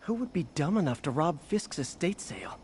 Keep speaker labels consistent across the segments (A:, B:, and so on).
A: Who would be dumb enough to rob Fisk's estate sale?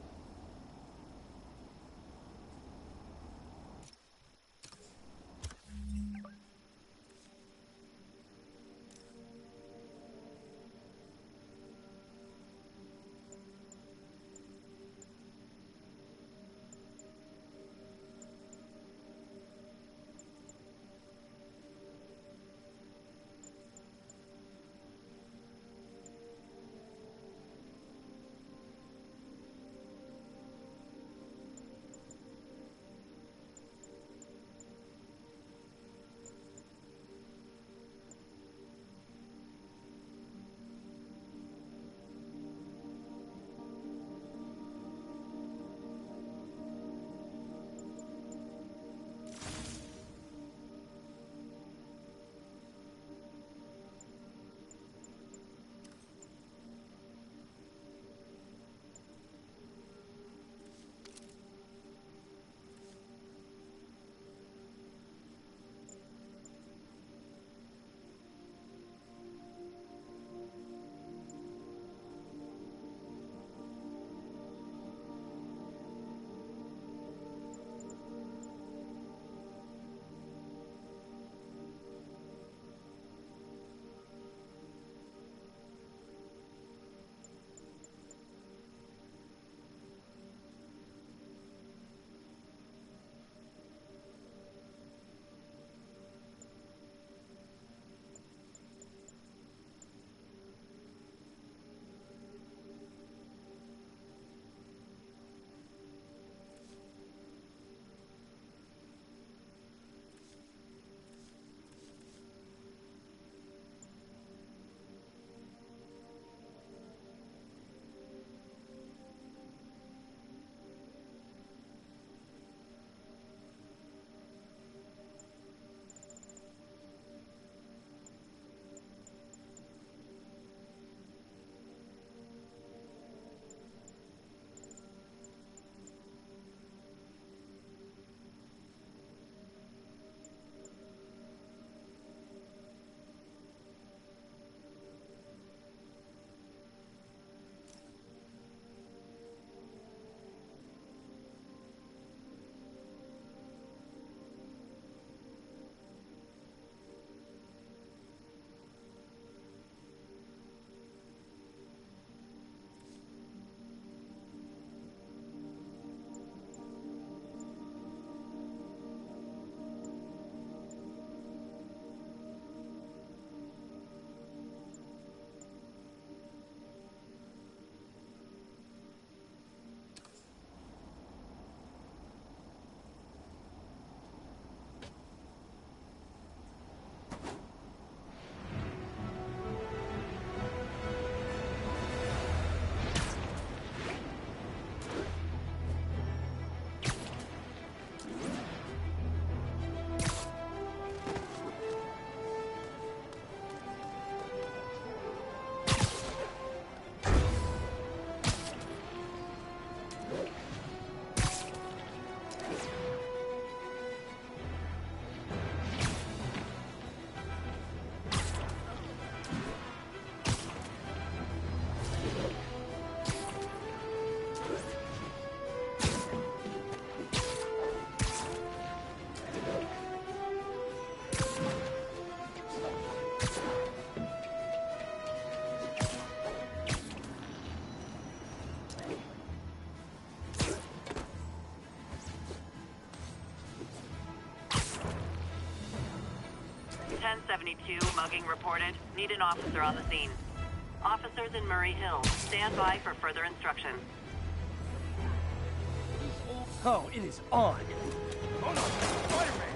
B: Mugging reported. Need an officer on the scene. Officers in Murray Hill. Stand by for further instruction.
A: Oh, it is on!
C: Oh no! Spider-Man!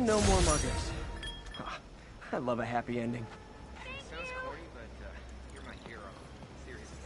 A: and no more muggers. Ah, I love a happy ending.
C: Sounds corny, but you're my hero. Seriously.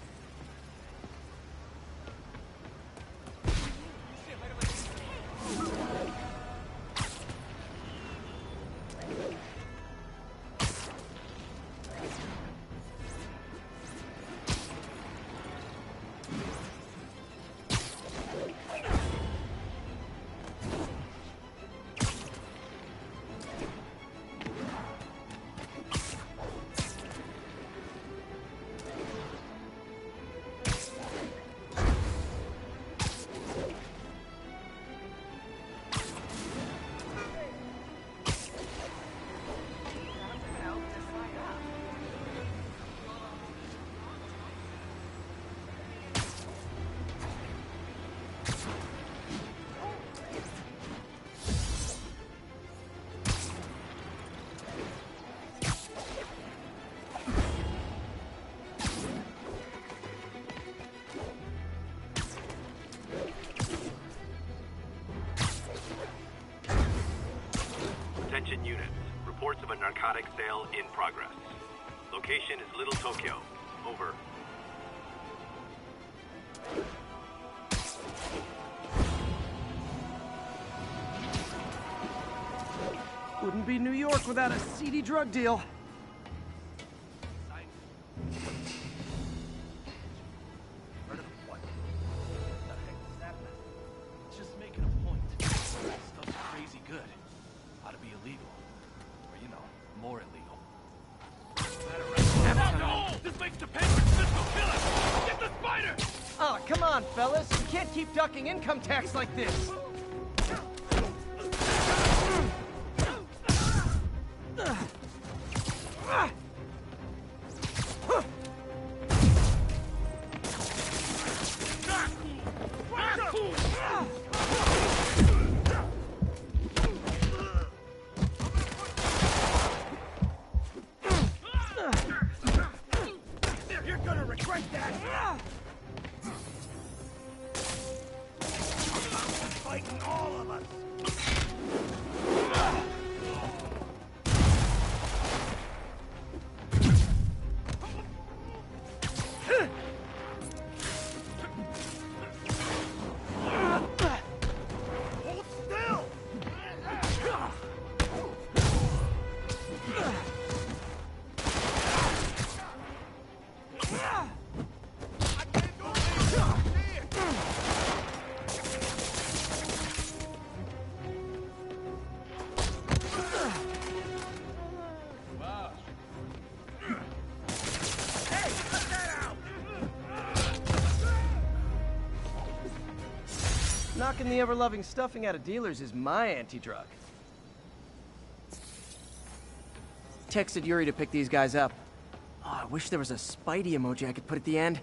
D: Attention units. Reports of a narcotic sale in progress. Location is Little Tokyo. Over.
A: Wouldn't be New York without a seedy drug deal.
E: Just making a point. Stuff's crazy good. Ought to be illegal. Or, you know, more illegal.
C: This makes the paper fiscal killer! Get the spider!
A: Oh, come on, fellas. You can't keep ducking income tax like this.
C: You're gonna regret that! Fighting all of us! Hold still! I can't go there! Hey, cut that out!
A: Knocking the ever-loving stuffing out of dealers is my anti-drug. Texted Yuri to pick these guys up. Oh, I wish there was a Spidey emoji I could put at the end.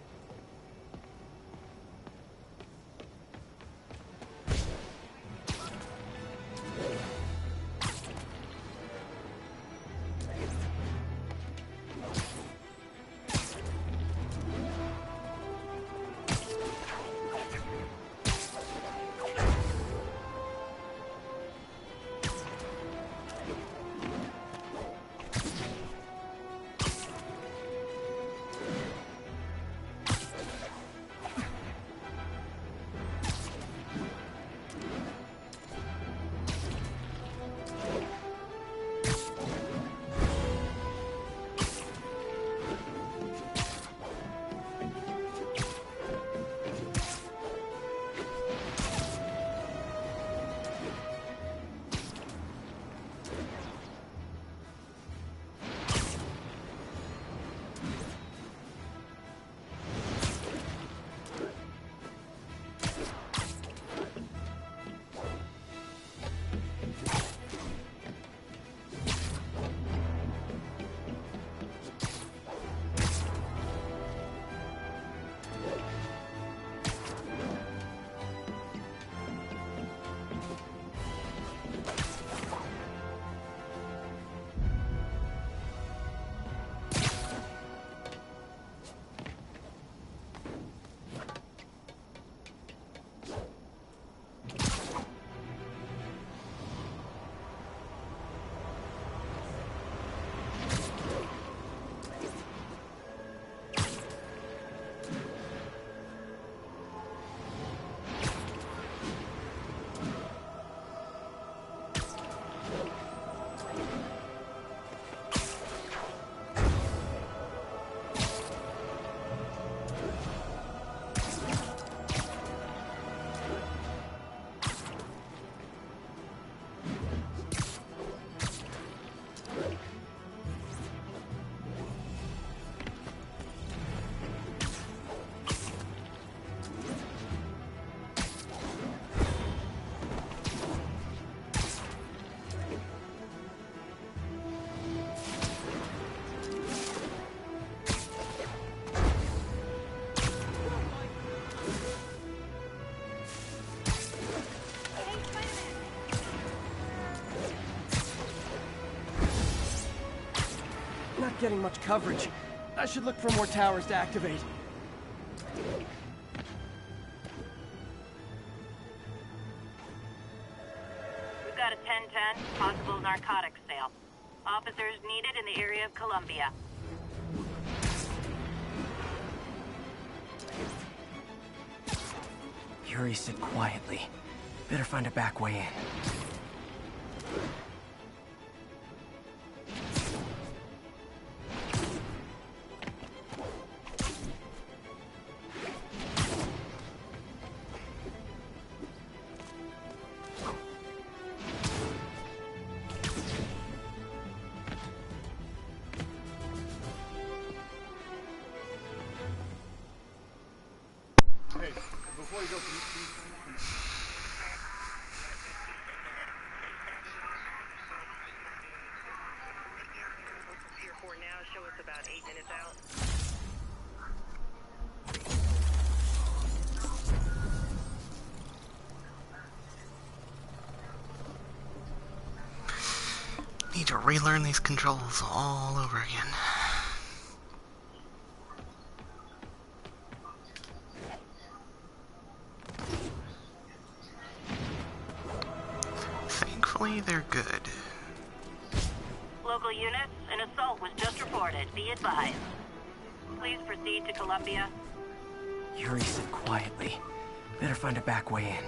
A: Not getting much coverage. I should look for more towers to activate.
B: We've got a 1010, possible narcotics sale. Officers needed in the area of Columbia.
A: Yuri said quietly. Better find a back way in.
B: Pier 4 now, show us about 8 minutes out.
F: Need to relearn these controls all over again. Thankfully, they're good.
B: Local units, an assault was just reported. Be advised. Please proceed to Columbia.
A: Yuri said quietly. Better find a back way in.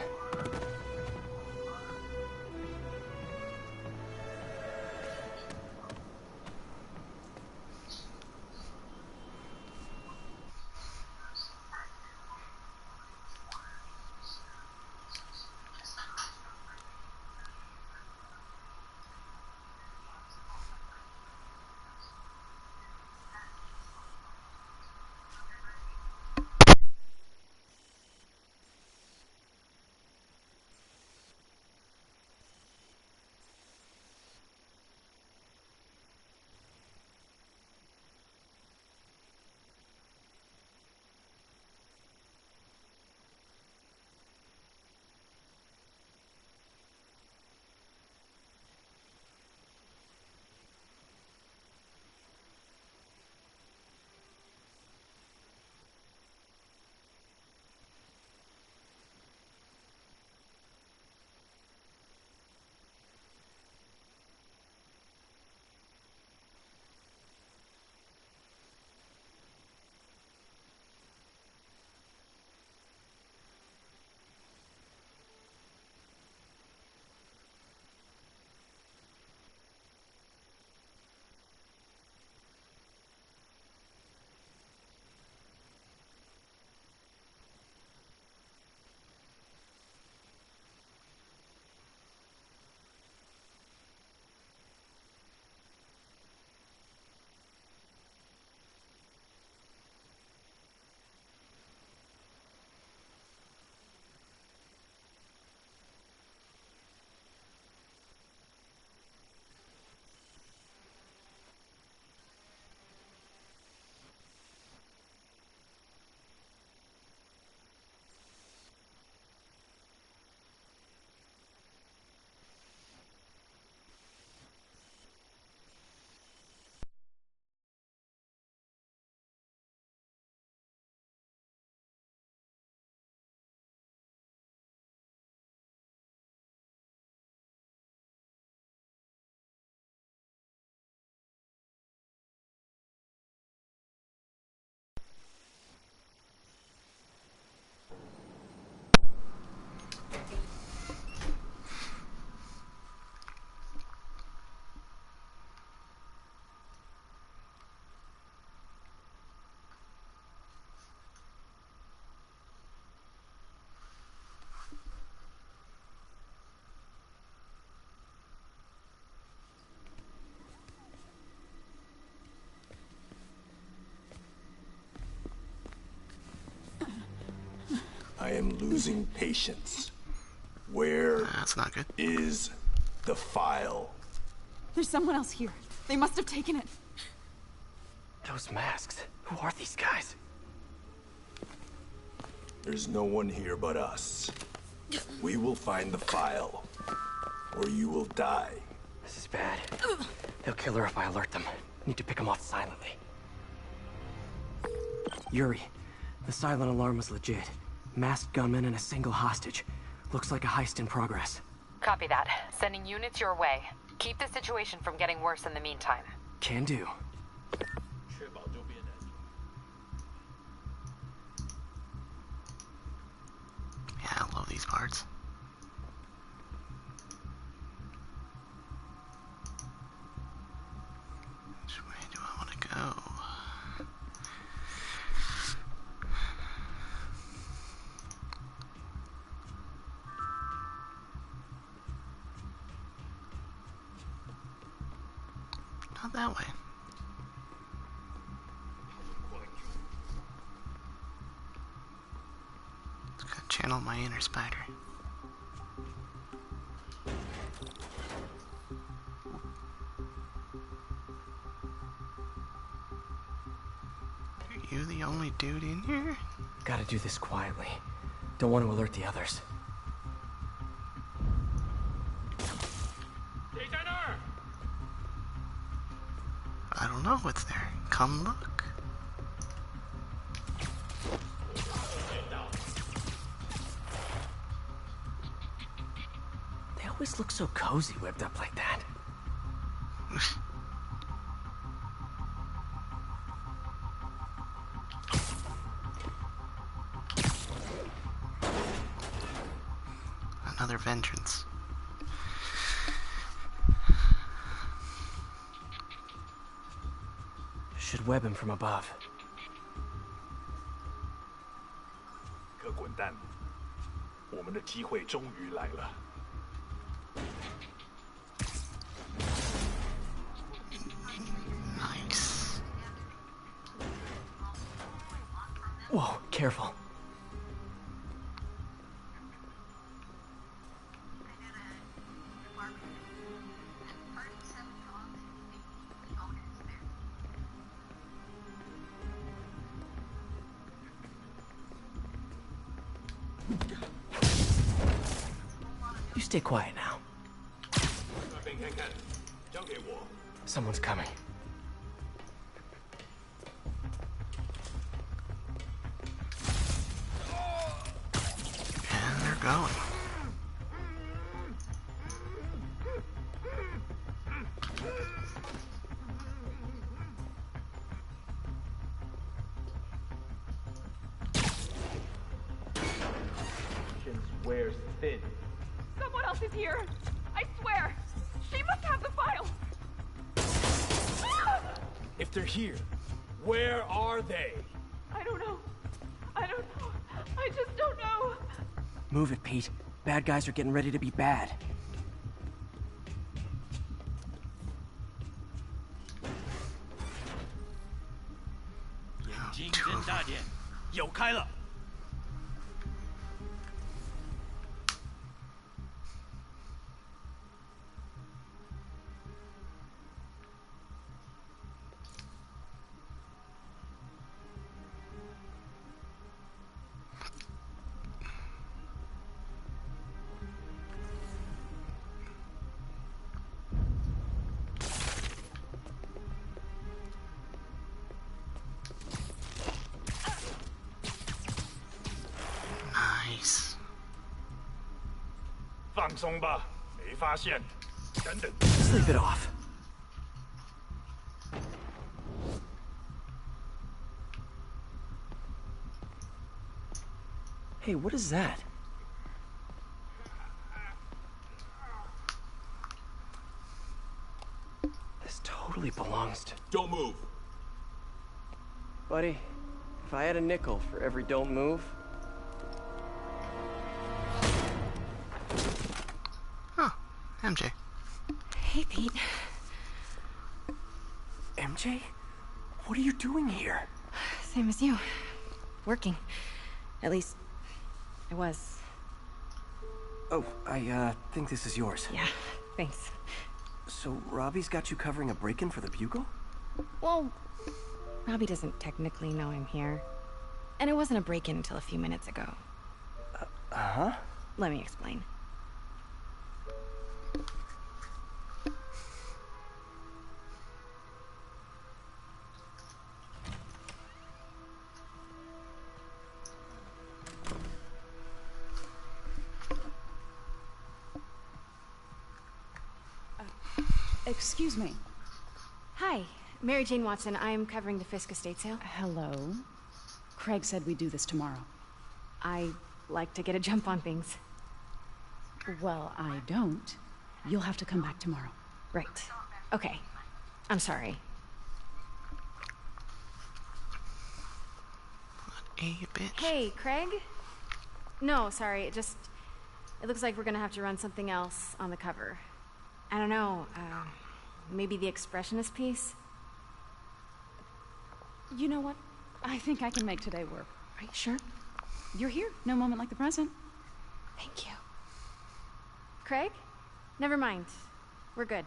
G: I am losing patience. Where
F: That's not good.
G: is the file?
H: There's someone else here. They must have taken it.
A: Those masks. Who are these guys?
G: There's no one here but us. We will find the file, or you will die.
A: This is bad. They'll kill her if I alert them. Need to pick him off silently. Yuri, the silent alarm was legit. Masked gunmen and a single hostage. Looks like a heist in progress.
I: Copy that. Sending units your way. Keep the situation from getting worse in the meantime.
A: Can do.
E: 确保周边安全。
F: Yeah, I love these parts. Which way do I want to go? Not that way. Just gotta channel my inner spider. Are you the only dude in here?
A: Gotta do this quietly. Don't want to alert the others.
F: I don't know what's there. Come look.
A: They always look so cozy whipped up like that.
F: Another vengeance.
A: Should web him from above.
G: 可滚蛋！我们的机会终于来了。
F: Nice.
A: Whoa, careful. You stay quiet now.
G: 那边看看，交给我。
A: Someone's coming.
F: And they're going.
C: Wears thin.
H: Someone else is here. I swear. She must have the file.
G: If they're here, where are they?
H: I don't know. I don't know. I just don't know.
A: Move it, Pete. Bad guys are getting ready to be bad.
E: 眼睛睁大点，有开了。
F: Nice.
G: 放松吧，没发现。等等，
A: Sleep it off. Hey, what is that? This totally belongs to...
G: Don't move.
A: Buddy, if I had a nickel for every don't move...
F: Huh. MJ.
H: Hey, Pete.
A: MJ? What are you doing here?
H: Same as you. Working. At least, I was.
A: Oh, I think this is yours.
H: Yeah, thanks.
A: So Robbie's got you covering a break-in for the Bugle?
H: Well, Robbie doesn't technically know I'm here. And it wasn't a break-in until a few minutes ago.
A: Uh-huh?
H: Let me explain.
J: Excuse me.
H: Hi, Mary Jane Watson. I'm covering the Fisk estate sale.
J: Hello. Craig said we'd do this tomorrow.
H: I like to get a jump on things.
J: Well, I don't. You'll have to come back tomorrow.
H: Right. Okay. I'm sorry.
F: Hey, bitch.
H: Hey, Craig? No, sorry. It looks like we're gonna have to run something else on the cover. I don't know. Maybe the expressionist piece?
J: You know what? I think I can make today work.
H: Are you sure?
J: You're here. No moment like the present.
H: Thank you. Craig? Never mind. We're good.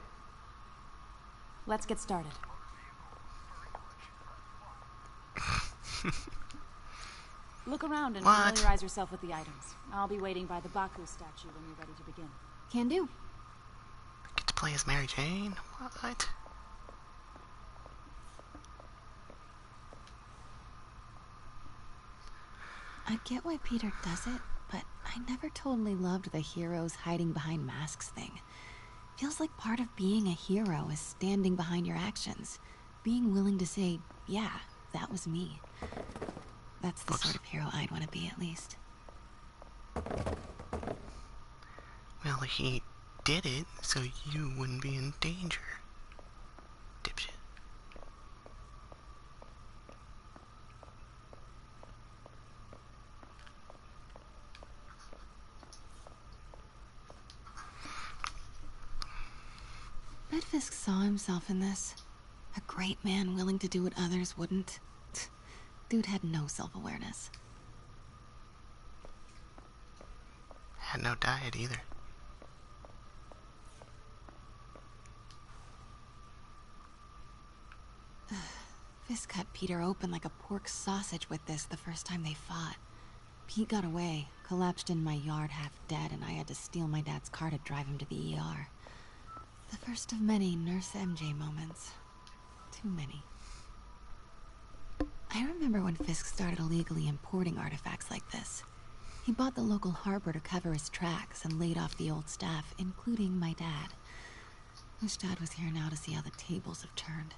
J: Let's get started. Look around and familiarize yourself with the items. I'll be waiting by the Baku statue when you're ready to begin.
H: Can do.
F: Get to play as Mary Jane? What?
H: I get why Peter does it, but I never totally loved the heroes hiding behind masks thing. Feels like part of being a hero is standing behind your actions. Being willing to say, yeah, that was me. That's the sort of hero I'd want to be, at least.
F: Well, he did it, so you wouldn't be in danger. Dipshit.
H: Bet Fisk saw himself in this. A great man willing to do what others wouldn't. Dude had no self-awareness.
F: Had no diet either.
H: Fisk cut Peter open like a pork sausage with this the first time they fought. Pete got away, collapsed in my yard half dead, and I had to steal my dad's car to drive him to the ER. The first of many Nurse MJ moments. Too many. I remember when Fisk started illegally importing artifacts like this. He bought the local harbor to cover his tracks and laid off the old staff, including my dad. Wish Dad was here now to see how the tables have turned.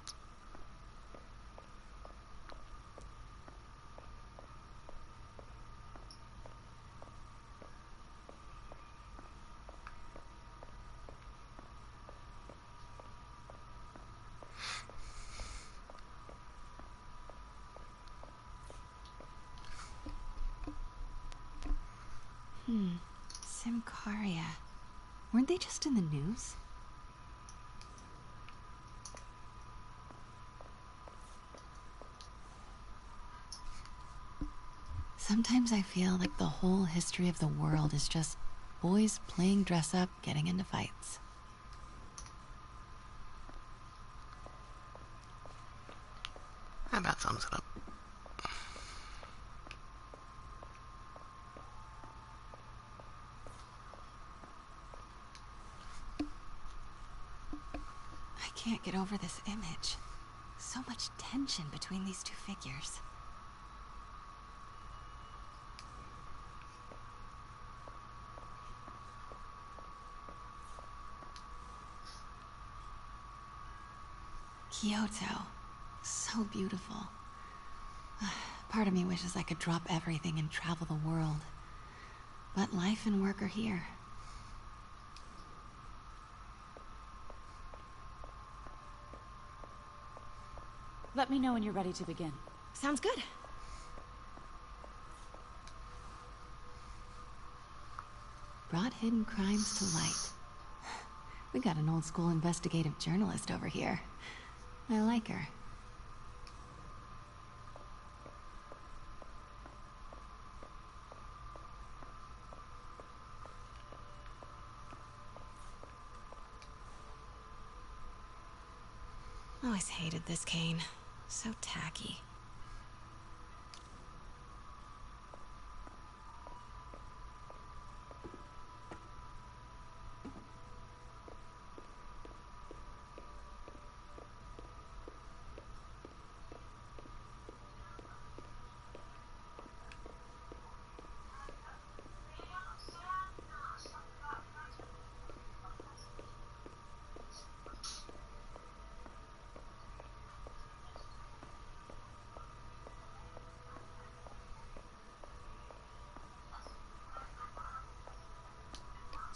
H: Simcaria. Weren't they just in the news? Sometimes I feel like the whole history of the world is just boys playing dress up, getting into fights.
F: That about sums it up.
H: I can't get over this image. So much tension between these two figures. Kyoto. So beautiful. Part of me wishes I could drop everything and travel the world. But life and work are here.
J: Let me know when you're ready to begin.
H: Sounds good. Brought hidden crimes to light. We got an old school investigative journalist over here. I like her. Always hated this cane. So tacky.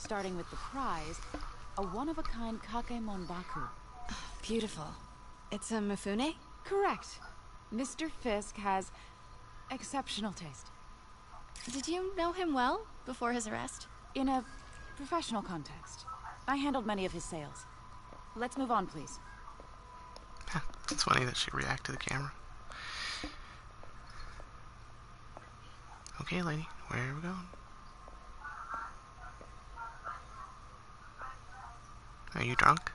J: Starting with the prize, a one-of-a-kind Kakemon Baku.
H: Beautiful. It's a Mifune?
J: Correct. Mr. Fisk has exceptional taste.
H: Did you know him well before his arrest?
J: In a professional context. I handled many of his sales. Let's move on, please.
F: It's funny that she reacted to the camera. Okay, lady, where are we going? Are you drunk?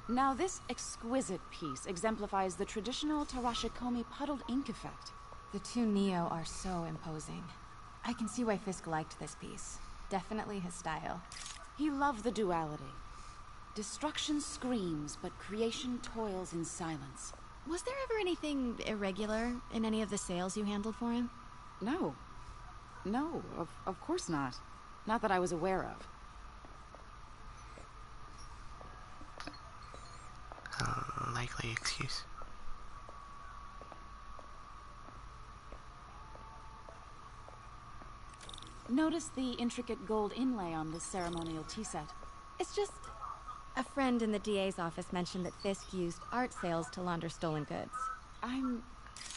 J: Now, this exquisite piece exemplifies the traditional Tarashikomi puddled ink effect.
H: The two Neo are so imposing. I can see why Fisk liked this piece. Definitely his style.
J: He loved the duality. Destruction screams, but creation toils in silence.
H: Was there ever anything irregular in any of the sales you handled for him?
J: No. No, of course not. Not that I was aware of.
F: A likely excuse.
J: Notice the intricate gold inlay on this ceremonial tea set.
H: It's just... a friend in the DA's office mentioned that Fisk used art sales to launder stolen goods.
J: I'm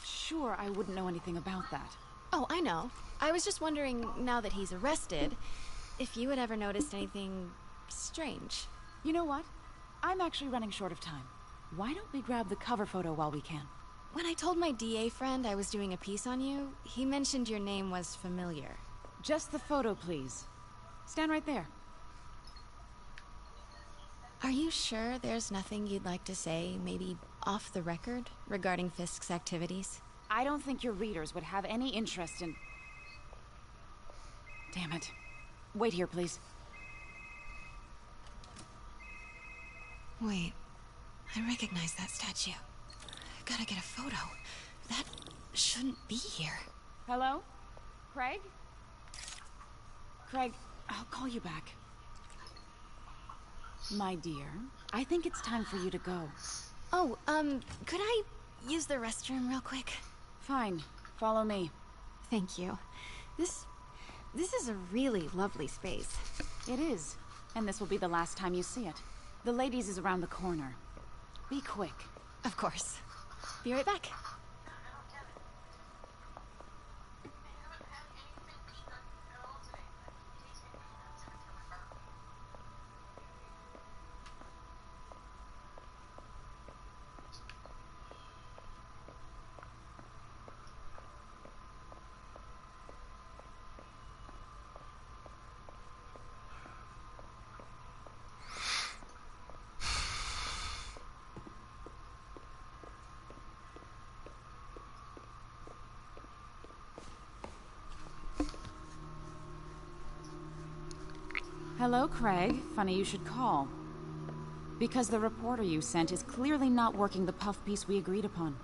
J: sure I wouldn't know anything about that.
H: Oh, I know. I was just wondering, now that he's arrested, if you had ever noticed anything strange.
J: You know what? I'm actually running short of time. Why don't we grab the cover photo while we can?
H: When I told my DA friend I was doing a piece on you, he mentioned your name was familiar.
J: Just the photo, please. Stand right there.
H: Are you sure there's nothing you'd like to say, maybe off the record, regarding Fisk's activities?
J: I don't think your readers would have any interest in... Damn it. Wait here, please.
H: Wait. I recognize that statue. Gotta get a photo. That shouldn't be here.
J: Hello? Craig? Craig, I'll call you back. My dear, I think it's time for you to go.
H: Oh, could I use the restroom real quick?
J: Fine. Follow me.
H: Thank you. This is a really lovely space.
J: It is. And this will be the last time you see it. The ladies is around the corner. Be quick.
H: Of course. Be right back.
J: Hello, Craig. Funny you should call. Because the reporter you sent is clearly not working the puff piece we agreed upon.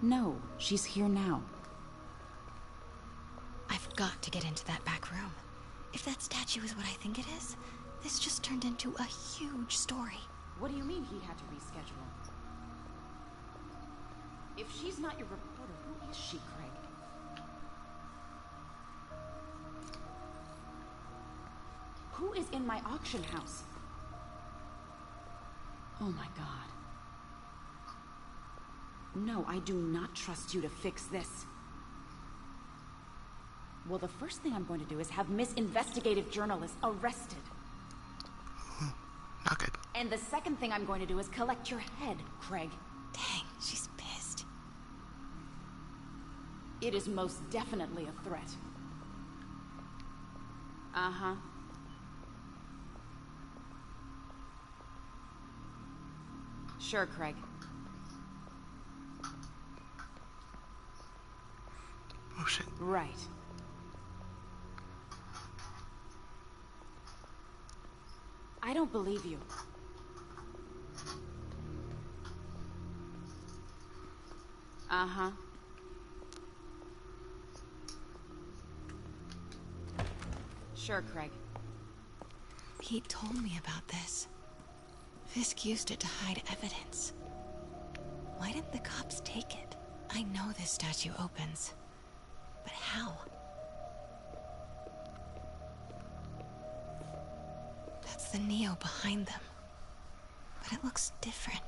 J: No, she's here now.
H: I've got to get into that back room. If that statue is what I think it is, this just turned into a huge story.
J: What do you mean he had to reschedule? If she's not your reporter, who is she, Craig? Who is in my auction house? Oh my god. No, I do not trust you to fix this. Well, the first thing I'm going to do is have Miss Investigative Journalist arrested.
F: Not good.
J: And the second thing I'm going to do is collect your head, Craig.
H: Dang, she's pissed.
J: It is most definitely a threat. Uh-huh. Sure, Craig.
F: Oh shit.
J: Right. I don't believe you. Uh-huh. Sure, Craig.
H: Pete told me about this. Fisk used it to hide evidence. Why didn't the cops take it? I know this statue opens. But how? That's the Neo behind them. But it looks different.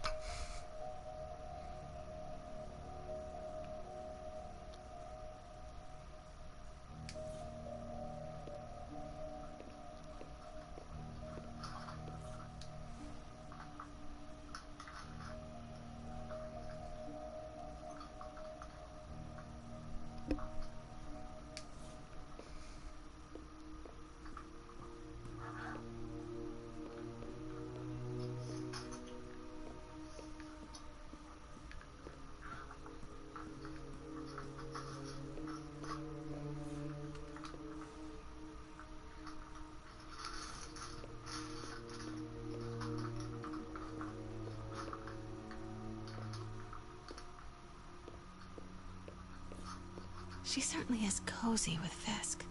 H: She certainly is cozy with Fisk.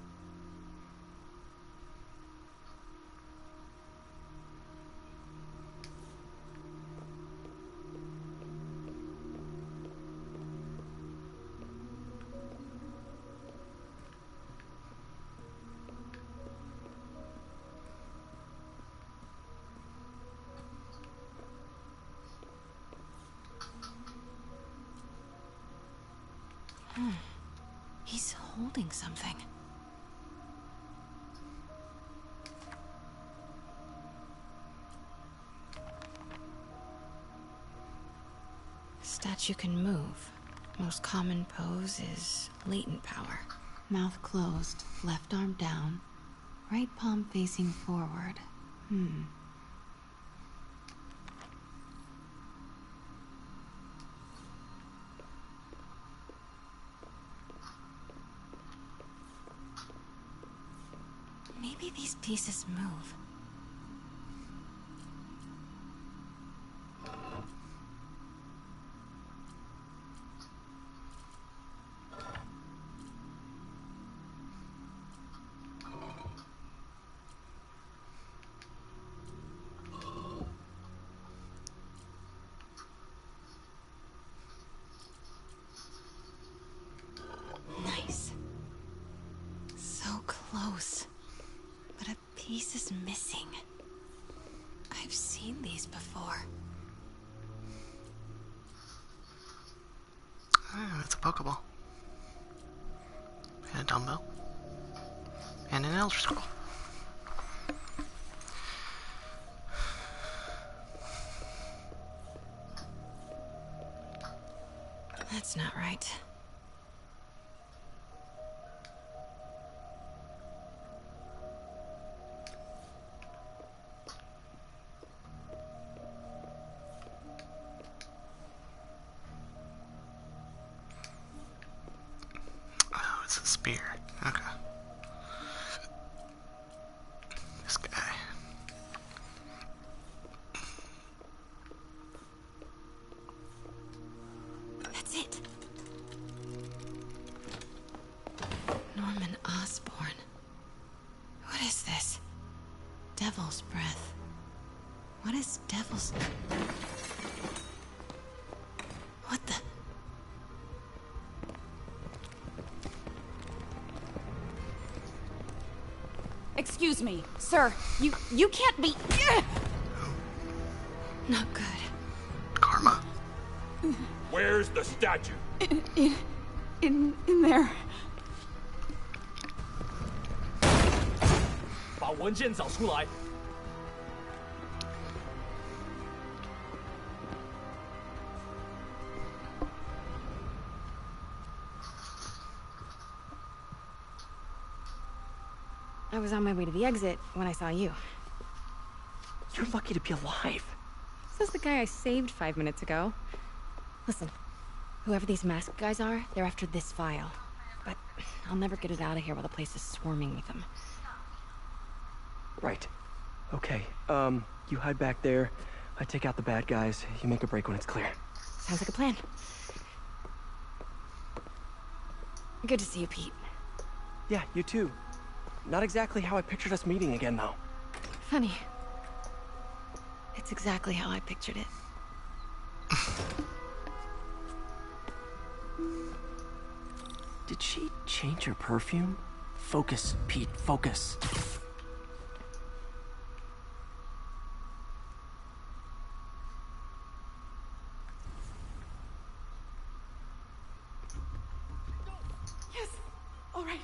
H: He's holding something. Statue can move. Most common pose is latent power. Mouth closed, left arm down, right palm facing forward. Maybe these pieces move. Nice. So close. But a piece is missing. I've seen these before.
F: Oh, that's a Pokeball. And a dumbbell. And an Elder Scroll.
H: That's not right.
F: Oh, it's a spear. Okay. This guy.
H: That's it. Norman Osborn. What is this? Devil's breath. What is devil's... What the...
J: Excuse me, sir. You can't be...
H: Not good.
F: Karma.
G: Where's the statue?
J: In there.
G: 把文件找出来。
K: I was on my way to the exit when I saw you.
A: You're lucky to be alive.
K: Says the guy I saved 5 minutes ago. Listen, whoever these masked guys are, they're after this file. But I'll never get it out of here while the place is swarming with them.
A: Right. Okay, you hide back there. I take out the bad guys. You make a break when it's clear.
K: Sounds like a plan. Good to see you, Pete.
A: Yeah, you too. Not exactly how I pictured us meeting again, though.
K: Honey, it's exactly how I pictured it.
A: Did she change her perfume? Focus, Pete, focus.
K: Yes, all right,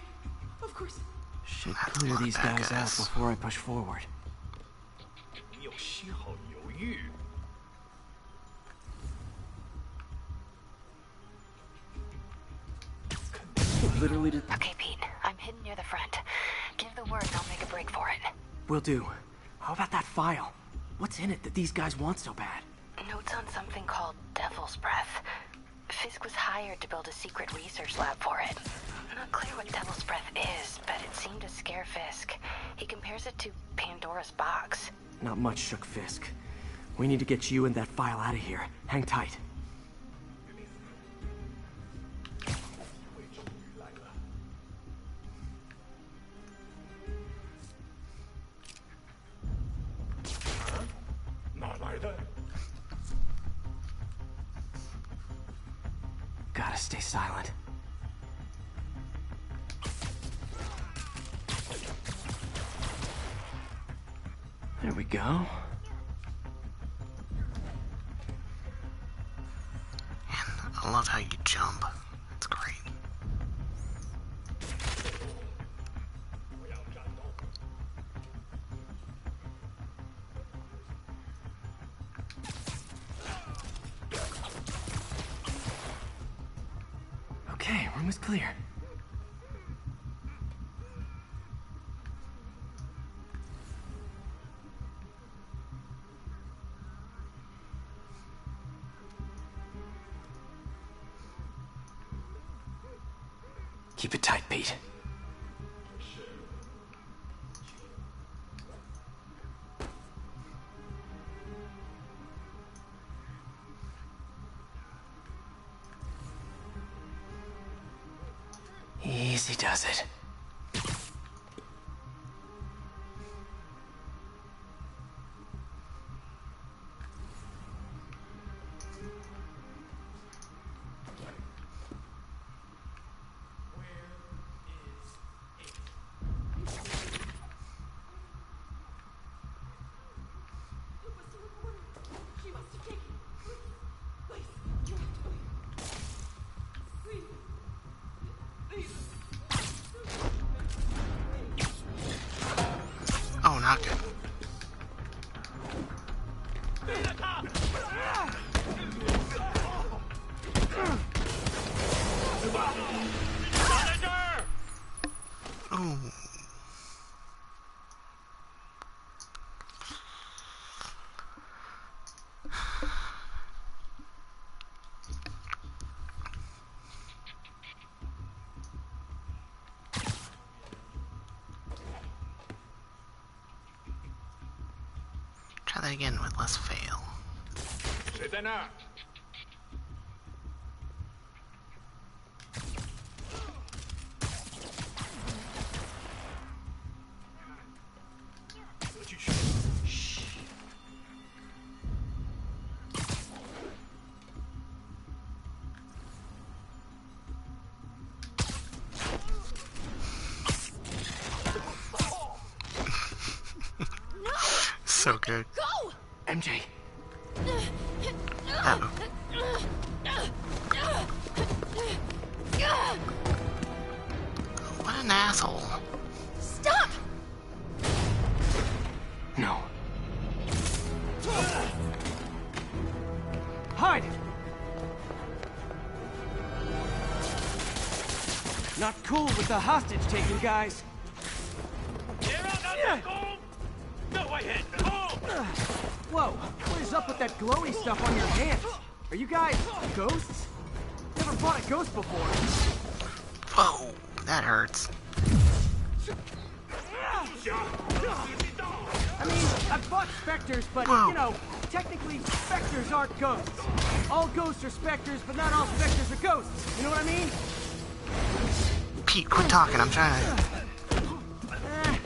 K: of course.
A: Should clear these guys out before I push forward.
G: 你有些好犹豫。
A: Literally to...
I: Okay, Pete. I'm hidden near the front. Give the word and I'll make a break for it.
A: Will do. How about that file? What's in it that these guys want so bad?
I: Notes on something called Devil's Breath. Fisk was hired to build a secret research lab for it. Not clear what Devil's Breath is, but it seemed to scare Fisk. He compares it to Pandora's box.
A: Not much shook Fisk. We need to get you and that file out of here. Hang tight. Gotta stay silent. There we go.
F: And I love how you jump. It's great.
A: Okay, room is clear. Keep it tight, Pete. Easy does it.
F: Oh, not good. Oh. Try that again with less fail.
G: 谁在那儿？
F: So good.
K: Go!
A: MJ.
F: Uh-oh. What an asshole.
K: Stop!
A: No. Hide! Not cool with the hostage taking, guys. Whoa, what is up with that glowy stuff on your hands? Are you guys ghosts? Never fought a ghost before.
F: Whoa, that hurts.
A: I mean, I've fought specters, but, you know, technically specters aren't ghosts. All ghosts are specters, but not all specters are ghosts. You know what I mean?
F: Pete, quit talking, I'm trying to...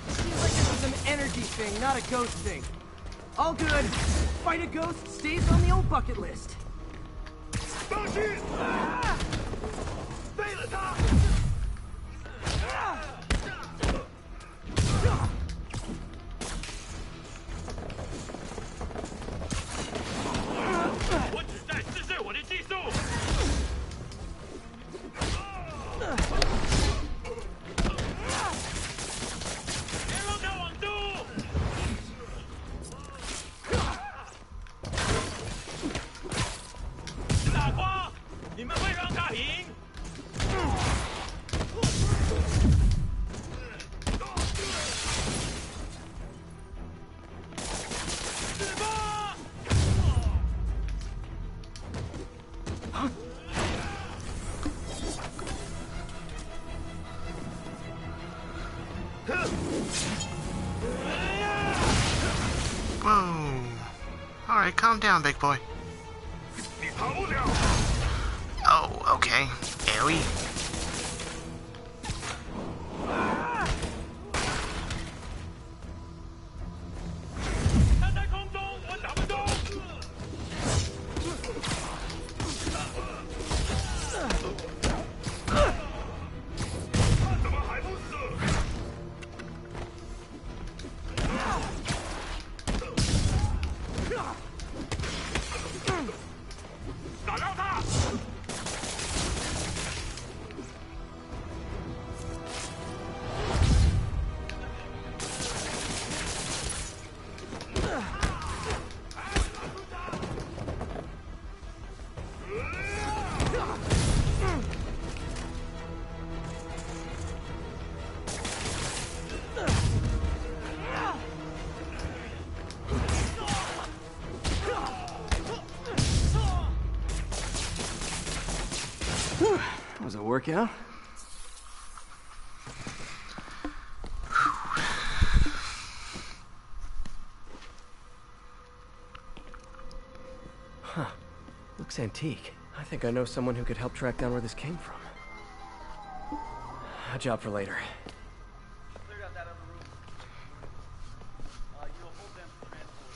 A: Seems like this is an energy thing, not a ghost thing. All good. Fight a ghost stays on the old bucket list.
G: 上去！废了他！我只在试试我的技术。别让他网住！傻瓜，你们会让他赢？
F: Whoa. Alright, calm down, big boy.
G: 你逃不了。
F: Oh, okay. Owie.
G: 他在空中，我打不中。他怎么还不死？打到他！
A: Was it a workout?
L: Huh. Looks antique. I think I know someone who could help track down where this came from. A job for later.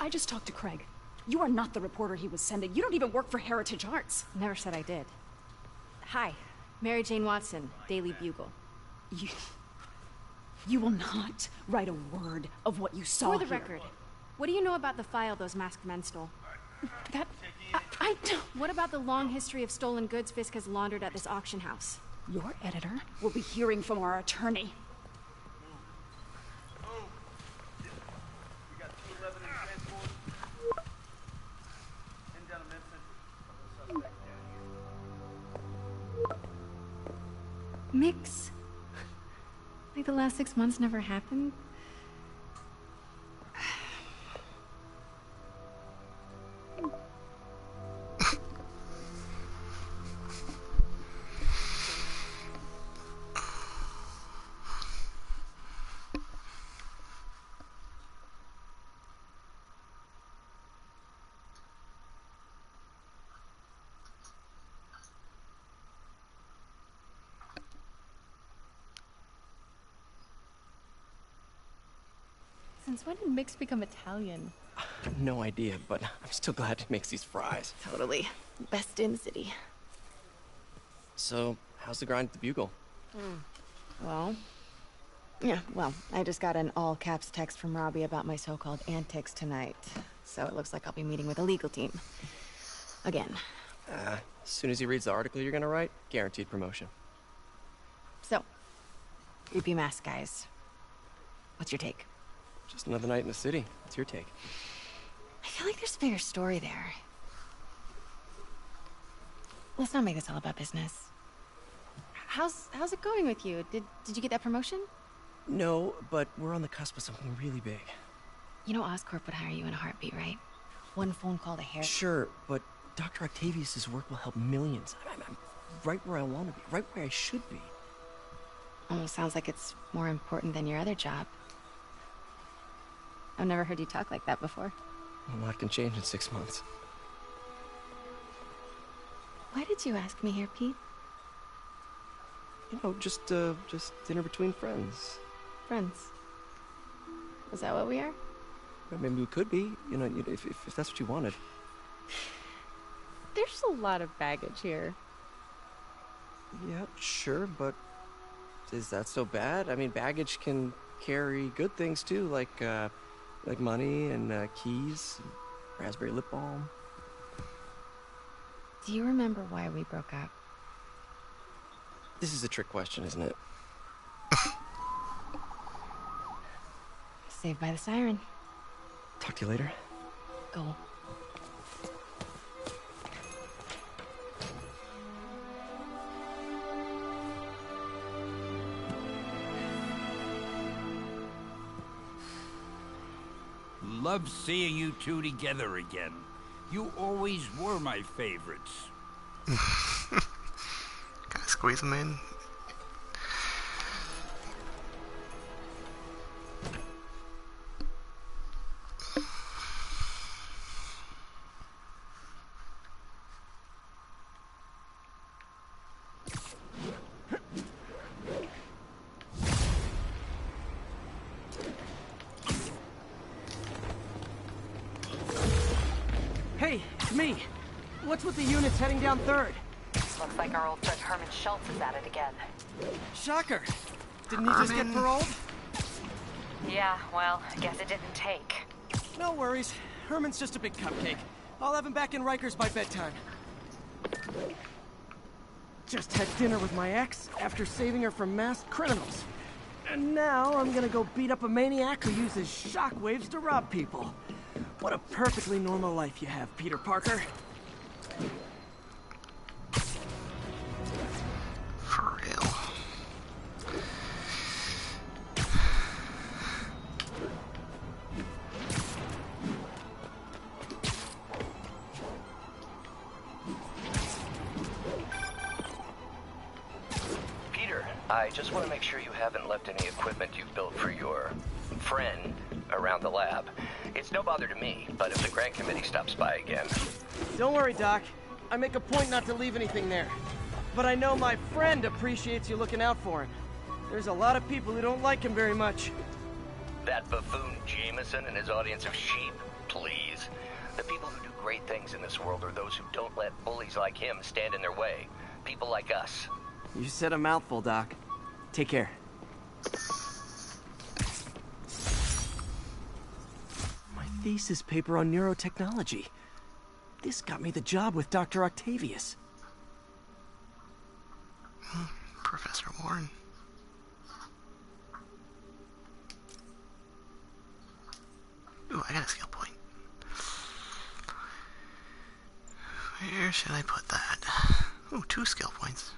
M: I just talked to Craig. You are not the reporter he was sending. You don't even work for Heritage Arts.
K: Never said I did. Hi, Mary Jane Watson, Daily Bugle.
M: You will not write a word of what you saw
K: For the
M: here.
K: record, what do you know about the file those masked men stole?
M: That... I don't...
K: What about the long history of stolen goods Fisk has laundered at this auction house?
M: Your editor will be hearing from our attorney.
K: Mix? Like the last 6 months never happened? Since when did Mix become Italian?
L: No idea, but I'm still glad he makes these fries.
K: Totally. Best in the city.
L: So, how's the grind at the Bugle?
K: Well, I just got an all-caps text from Robbie about my so-called antics tonight. So it looks like I'll be meeting with a legal team. Again.
L: As soon as he reads the article you're gonna write, guaranteed promotion.
K: So, creepy mask guys. What's your take?
L: Just another night in the city. What's your take?
K: I feel like there's a bigger story there. Let's not make this all about business. How's it going with you? Did you get that promotion?
L: No, but we're on the cusp of something really big.
K: You know Oscorp would hire you in a heartbeat, right? One phone call to Harry.
L: Sure, but Dr. Octavius's work will help millions. I'm right where I want to be, right where I should be.
K: Almost sounds like it's more important than your other job. I've never heard you talk like that before.
L: A lot can change in 6 months.
K: Why did you ask me here, Pete?
L: You know, just dinner between friends.
K: Friends. Is that what we are?
L: Maybe we could be, you know, if that's what you wanted.
K: There's a lot of baggage here.
L: Yeah, sure, but is that so bad? I mean, baggage can carry good things too, like money and keys, and raspberry lip balm.
K: Do you remember why we broke up?
L: This is a trick question, isn't it?
K: Saved by the siren.
L: Talk to you later.
K: Go.
N: Love seeing you two together again. You always were my favorites.
F: Gotta squeeze them in.
A: Hey, it's me. What's with the units heading down 3rd?
I: Looks like our old friend Herman Schultz is at it again.
A: Shocker. Didn't he just get paroled?
I: Yeah, well, I guess it didn't take.
A: No worries. Herman's just a big cupcake. I'll have him back in Rikers by bedtime. Just had dinner with my ex after saving her from masked criminals. And now I'm gonna go beat up a maniac who uses shockwaves to rob people. What a perfectly normal life you have, Peter Parker.
F: For real.
O: Peter, I just want to make sure you haven't left any equipment you've built for your friend around the lab. It's no bother to me, but if the grant committee stops by again...
A: Don't worry, Doc. I make a point not to leave anything there. But I know my friend appreciates you looking out for him. There's a lot of people who don't like him very much.
O: That buffoon Jameson and his audience of sheep? Please. The people who do great things in this world are those who don't let bullies like him stand in their way. People like us.
A: You said a mouthful, Doc. Take care. My thesis paper on neurotechnology. This got me the job with Dr. Octavius.
F: Professor Warren. Ooh, I got a skill point. Where should I put that? Ooh, 2 skill points.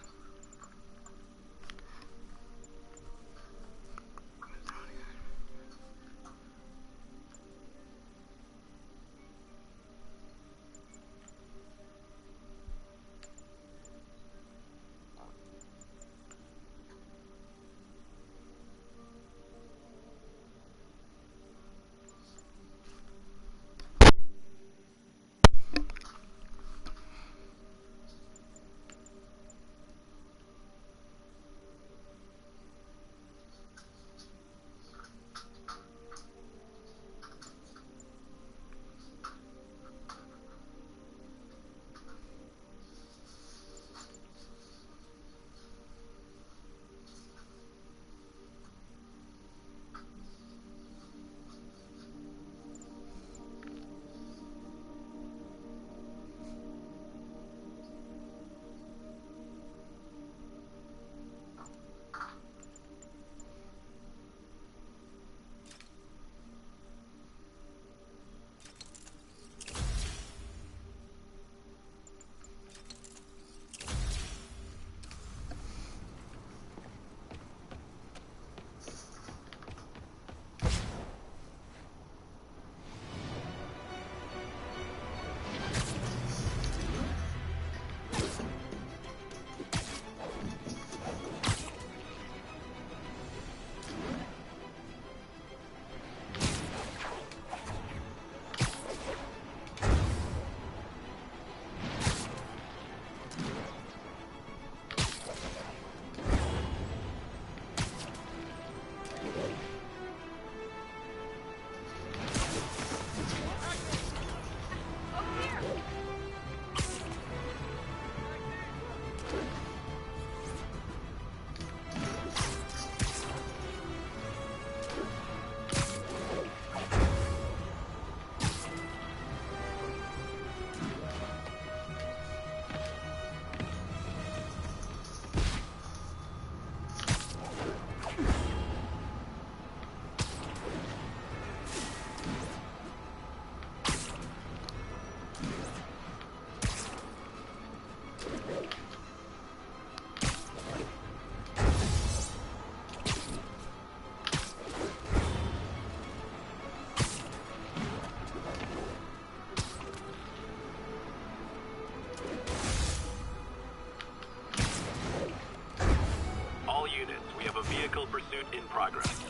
D: pursuit in progress.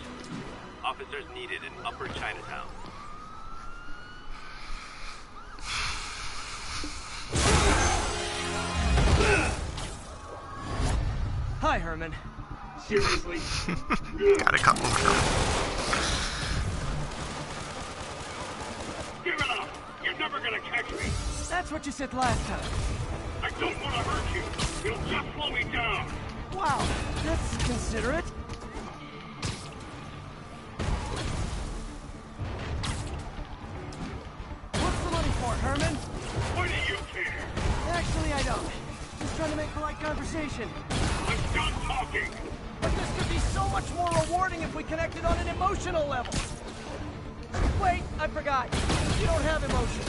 D: Officers needed in Upper Chinatown.
A: Hi, Herman.
G: Seriously?
F: Got a couple of them.
G: Give it up! You're never gonna catch me!
A: That's what you said last time.
G: I don't want to hurt you! You'll just slow me down!
A: Wow, that's considerate. What's the money for, Herman?
G: Why do you care?
A: Actually, I don't. Just trying to make polite conversation.
G: I'm done talking!
A: But this could be so much more rewarding if we connected on an emotional level. Wait, I forgot. You don't have emotions.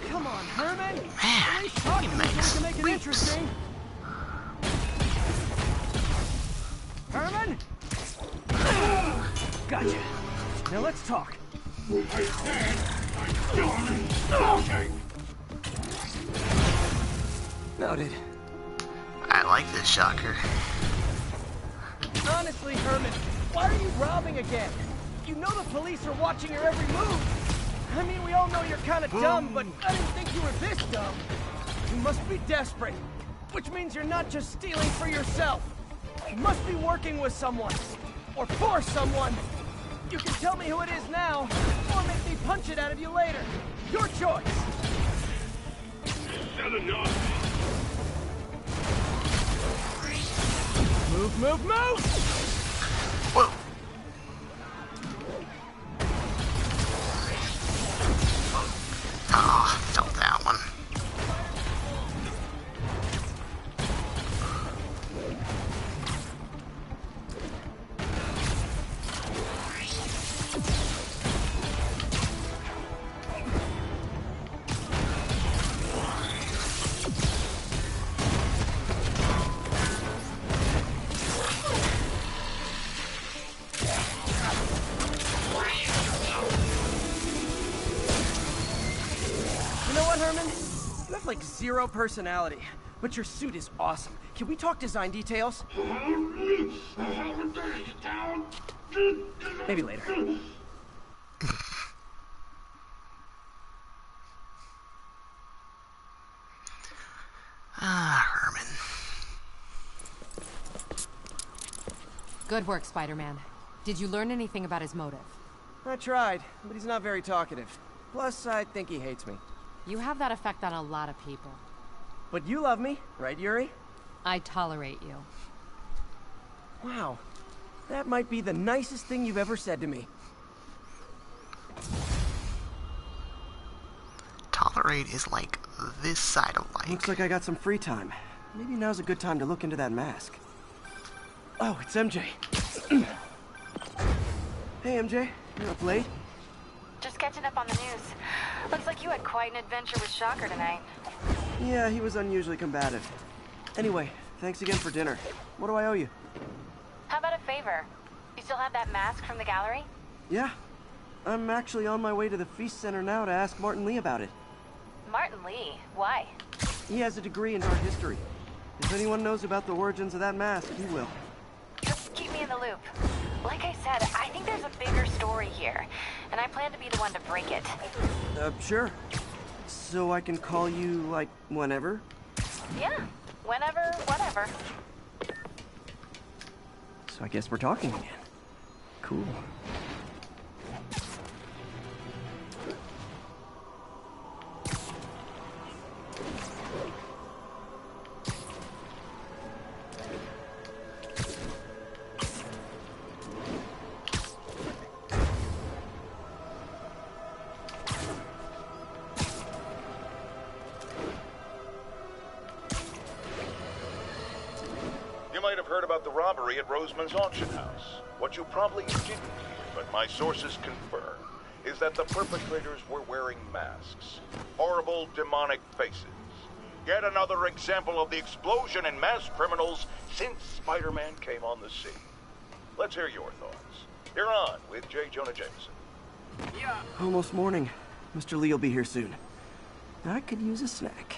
A: Come on, Herman. At least talk to me so we can make it interesting. Herman? Gotcha. Now let's talk.
G: I said I'm done talking!
A: Noted.
F: I like this shocker.
A: Honestly, Herman, why are you robbing again? You know the police are watching your every move. I mean, we all know you're kind of dumb, but I didn't think you were this dumb. You must be desperate, which means you're not just stealing for yourself. You must be working with someone, or for someone. You can tell me who it is now, or make me punch it out of you later. Your choice.
G: Said enough!
A: Move, move, move!
F: Whoa. Ah, felt that one.
A: Like zero personality, but your suit is awesome. Can we talk design details? Maybe later.
F: Herman.
P: Good work, Spider-Man. Did you learn anything about his motive?
A: I tried, but he's not very talkative. Plus, I think he hates me.
P: You have that effect on a lot of people.
A: But you love me, right, Yuri?
P: I tolerate you.
A: Wow. That might be the nicest thing you've ever said to me.
F: Tolerate is like this side of like.
A: Looks like I got some free time. Maybe now's a good time to look into that mask. Oh, it's MJ. Hey, MJ. You're up late?
I: Just catching up on the news. Looks like you had quite an adventure with Shocker tonight.
A: Yeah, he was unusually combative. Anyway, thanks again for dinner. What do I owe you?
I: How about a favor? You still have that mask from the gallery?
A: Yeah. I'm actually on my way to the Feast Center now to ask Martin Lee about it.
I: Martin Lee? Why?
A: He has a degree in art history. If anyone knows about the origins of that mask, he will.
I: Just keep me in the loop. Like I said, I think there's a bigger story here, and I plan to be the one to break it.
A: Sure. So I can call you, like, whenever?
I: Yeah, whenever, whatever.
A: So I guess we're talking again. Cool.
Q: About the robbery at Roseman's auction house. What you probably didn't hear, but my sources confirm, is that the perpetrators were wearing masks. Horrible, demonic faces. Yet another example of the explosion in mass criminals since Spider-Man came on the scene. Let's hear your thoughts. You're on with J. Jonah Jameson.
A: Yeah. Almost morning. Mr. Lee will be here soon. I could use a snack.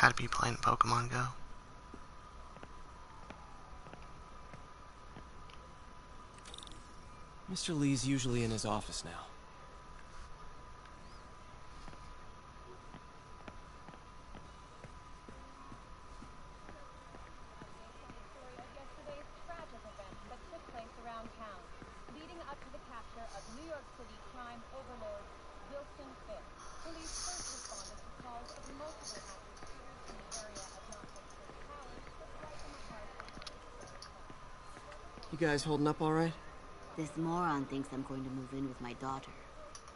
F: Gotta be playing Pokemon Go.
L: Mr. Lee's usually in his office now. You guys holding up all right?
R: This moron thinks I'm going to move in with my daughter.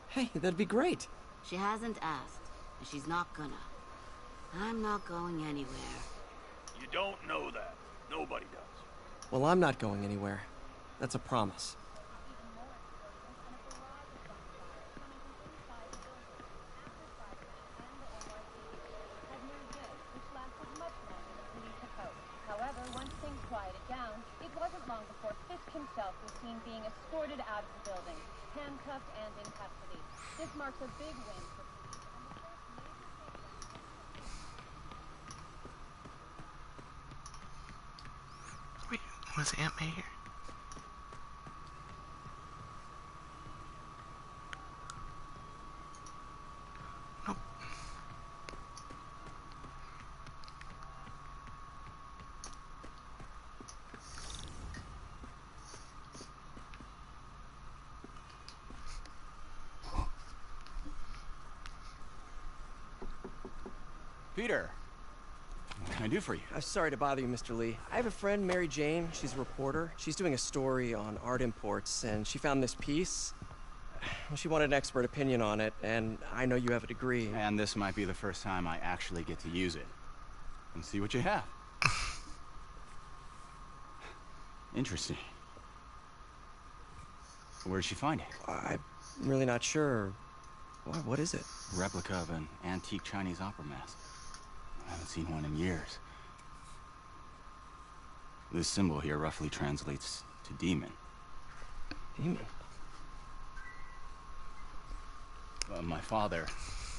L: Hey, that'd be great.
R: She hasn't asked, and she's not gonna. I'm not going anywhere.
G: You don't know that. Nobody does.
L: Well, I'm not going anywhere. That's a promise.
S: However, once things quieted down, it wasn't long before Fisk himself was seen being escorted out of the building, handcuffed and in custody. This marks a big win for
F: Wait, was Aunt May here? Nope.
T: Peter, what can I do for you?
L: I'm sorry to bother you, Mr. Lee. I have a friend, Mary Jane. She's a reporter. She's doing a story on art imports, and she found this piece. Well, she wanted an expert opinion on it, and I know you have a degree.
T: And this might be the first time I actually get to use it. And see what you have. Interesting. Where'd she find it?
L: I'm really not sure. What is it?
T: Replica of an antique Chinese opera mask. I haven't seen one in years. This symbol here roughly translates to demon.
L: Demon?
T: My father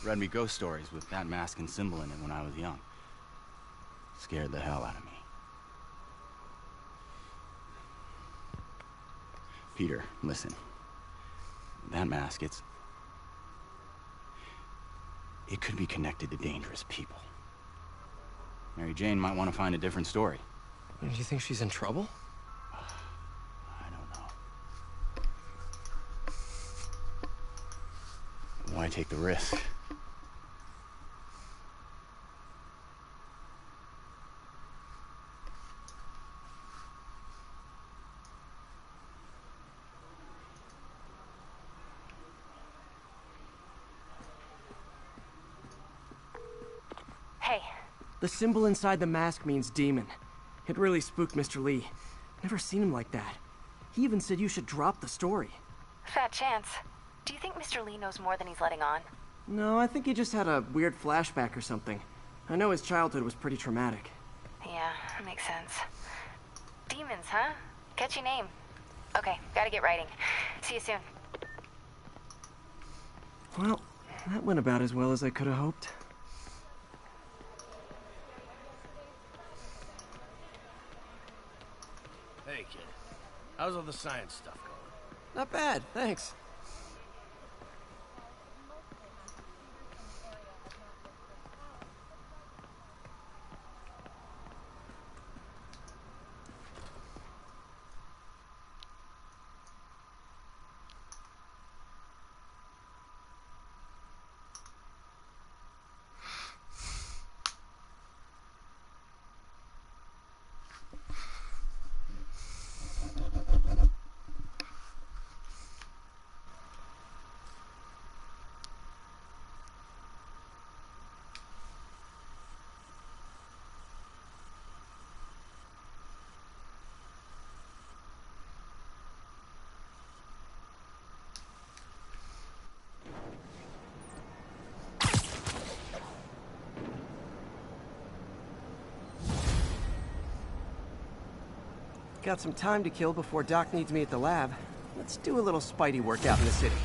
T: read me ghost stories with that mask and symbol in it when I was young. Scared the hell out of me. Peter, listen. That mask, it could be connected to dangerous people. Mary Jane might want to find a different story.
L: Do you think she's in trouble?
T: I don't know. Why take the risk?
I: Hey.
A: The symbol inside the mask means demon. It really spooked Mr. Lee. Never seen him like that. He even said you should drop the story.
I: Fat chance. Do you think Mr. Lee knows more than he's letting on?
A: No, I think he just had a weird flashback or something. I know his childhood was pretty traumatic.
I: Yeah, makes sense. Demons, huh? Catchy name. Okay, gotta get writing. See you soon.
A: Well, that went about as well as I could have hoped.
U: Hey, kid. How's all the science stuff going?
L: Not bad, thanks.
A: Got some time to kill before Doc needs me at the lab. Let's do a little Spidey work out in the city.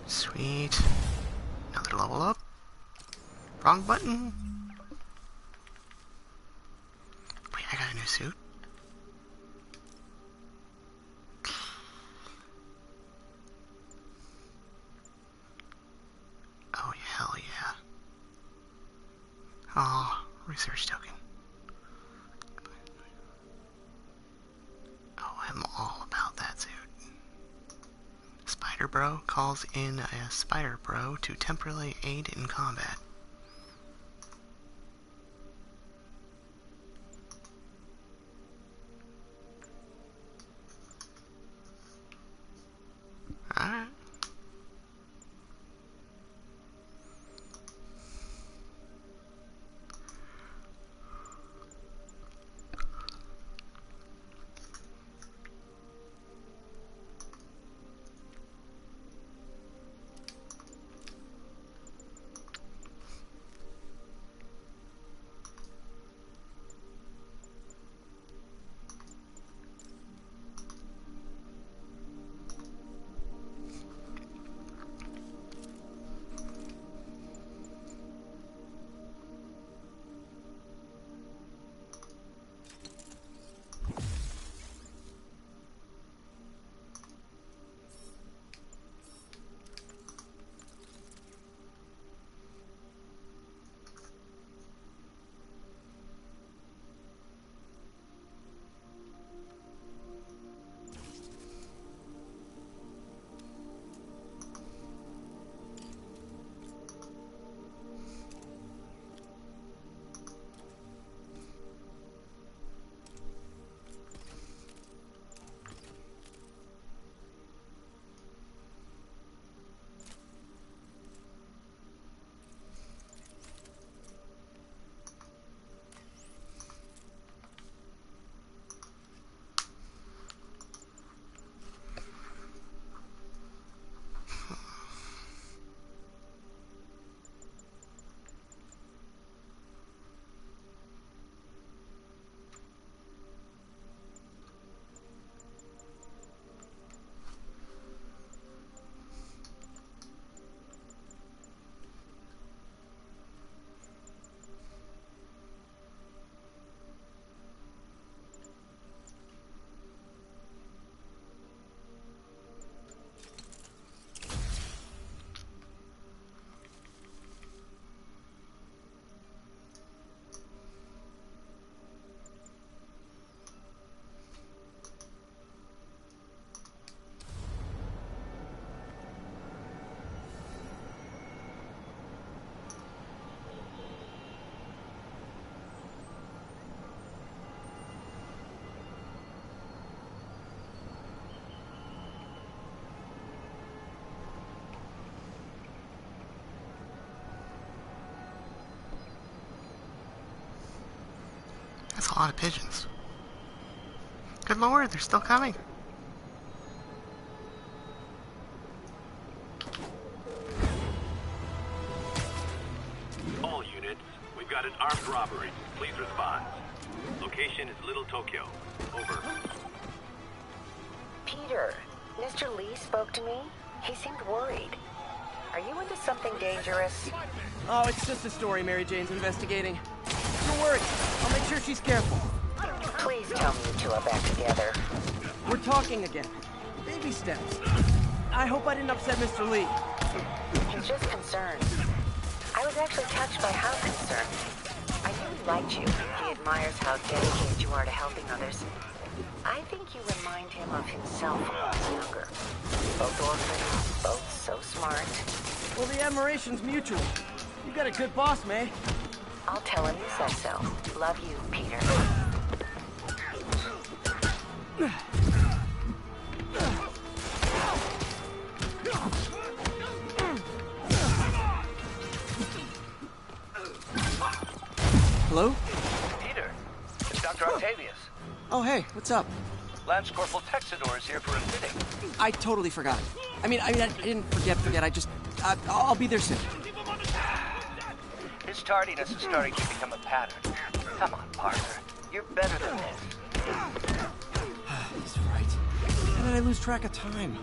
F: Sweet. Another level up. Wrong button. suit. Oh, hell yeah. Oh, research token. Oh, I'm all about that suit. Spider Bro calls in a Spider Bro to temporarily aid in combat. Alright. That's a lot of pigeons. Good lord, they're still coming.
D: All units, we've got an armed robbery. Please respond. Location is Little Tokyo. Over.
I: Peter, Mr. Lee spoke to me. He seemed worried. Are you into something dangerous?
A: Oh, it's just a story Mary Jane's investigating. Don't worry, I'll make sure she's careful.
I: Please tell me you two are back together.
A: We're talking again. Baby steps. I hope I didn't upset Mr. Lee.
I: He's just concerned. I was actually touched by how concerned. I knew he liked you. He admires how dedicated you are to helping others. I think you remind him of himself when he was younger. Both orphans, both so smart.
A: Well, the admiration's mutual. You got a good boss, May.
I: I'll tell him you said so. Love you, Peter.
A: Hello?
E: Peter, it's Dr. Octavius.
A: Oh, hey, what's up?
E: Lance Corporal Texador is here for a fitting.
A: I totally forgot. I mean, I didn't forget. I just, I'll be there soon.
E: His tardiness is starting to become a pattern. Come on, Parker. You're better than this.
A: He's right. How did I lose track of time?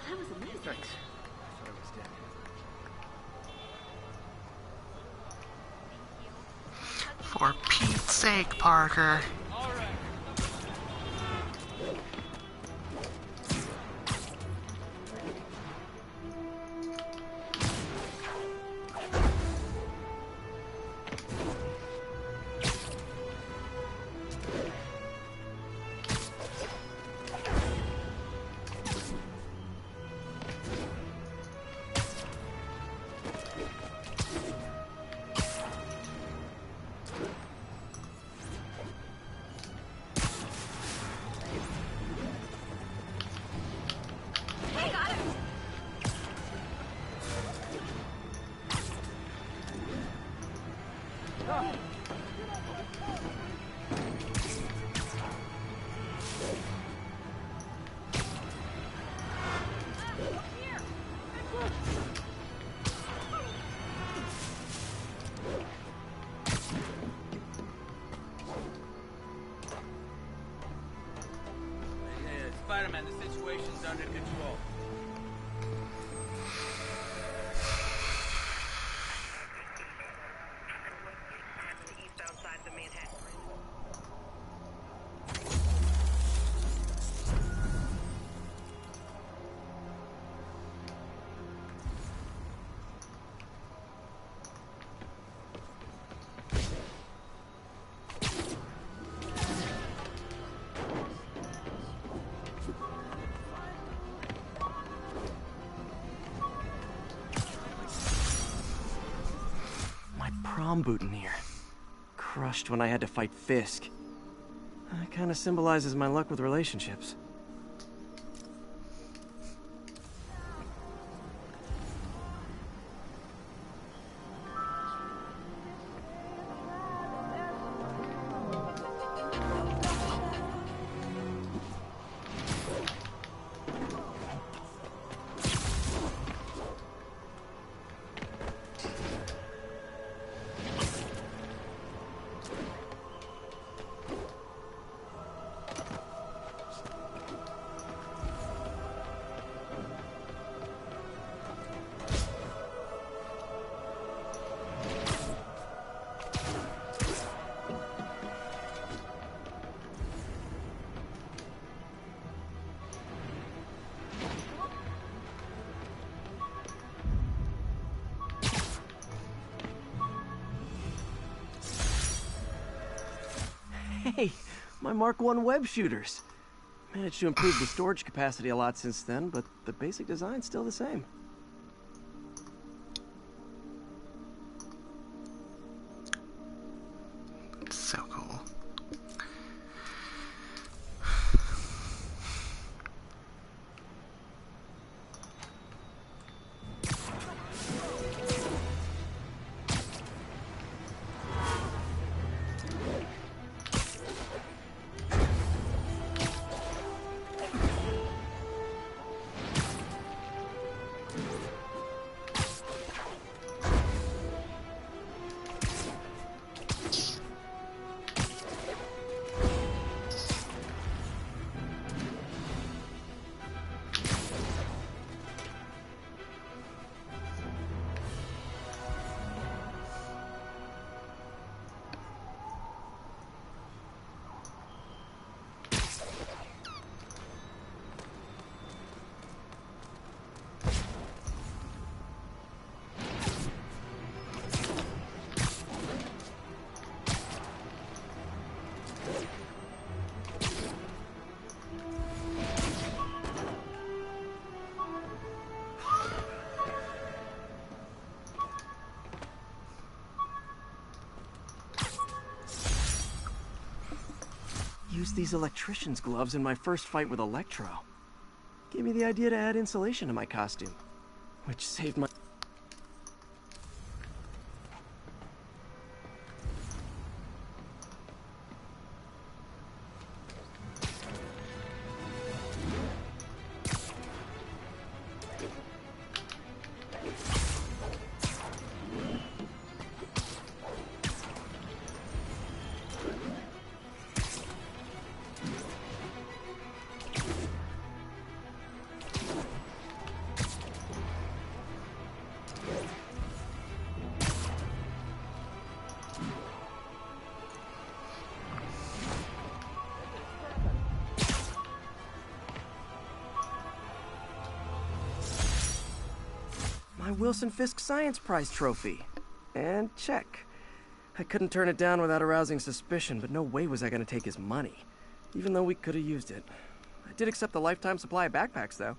R: That
F: For Pete's sake, Parker.
C: Spider-Man, the situation's under control.
A: Prom boutonniere. Crushed when I had to fight Fisk. That kind of symbolizes my luck with relationships. Hey, my Mark I web shooters. Managed to improve the storage capacity a lot since then, but the basic design's still the same.
F: So cool.
A: Used these electrician's gloves in my first fight with Electro. Gave me the idea to add insulation to my costume, which saved my... Wilson Fisk Science Prize trophy. And check. I couldn't turn it down without arousing suspicion, but no way was I gonna take his money. Even though we could have used it. I did accept the lifetime supply of backpacks, though.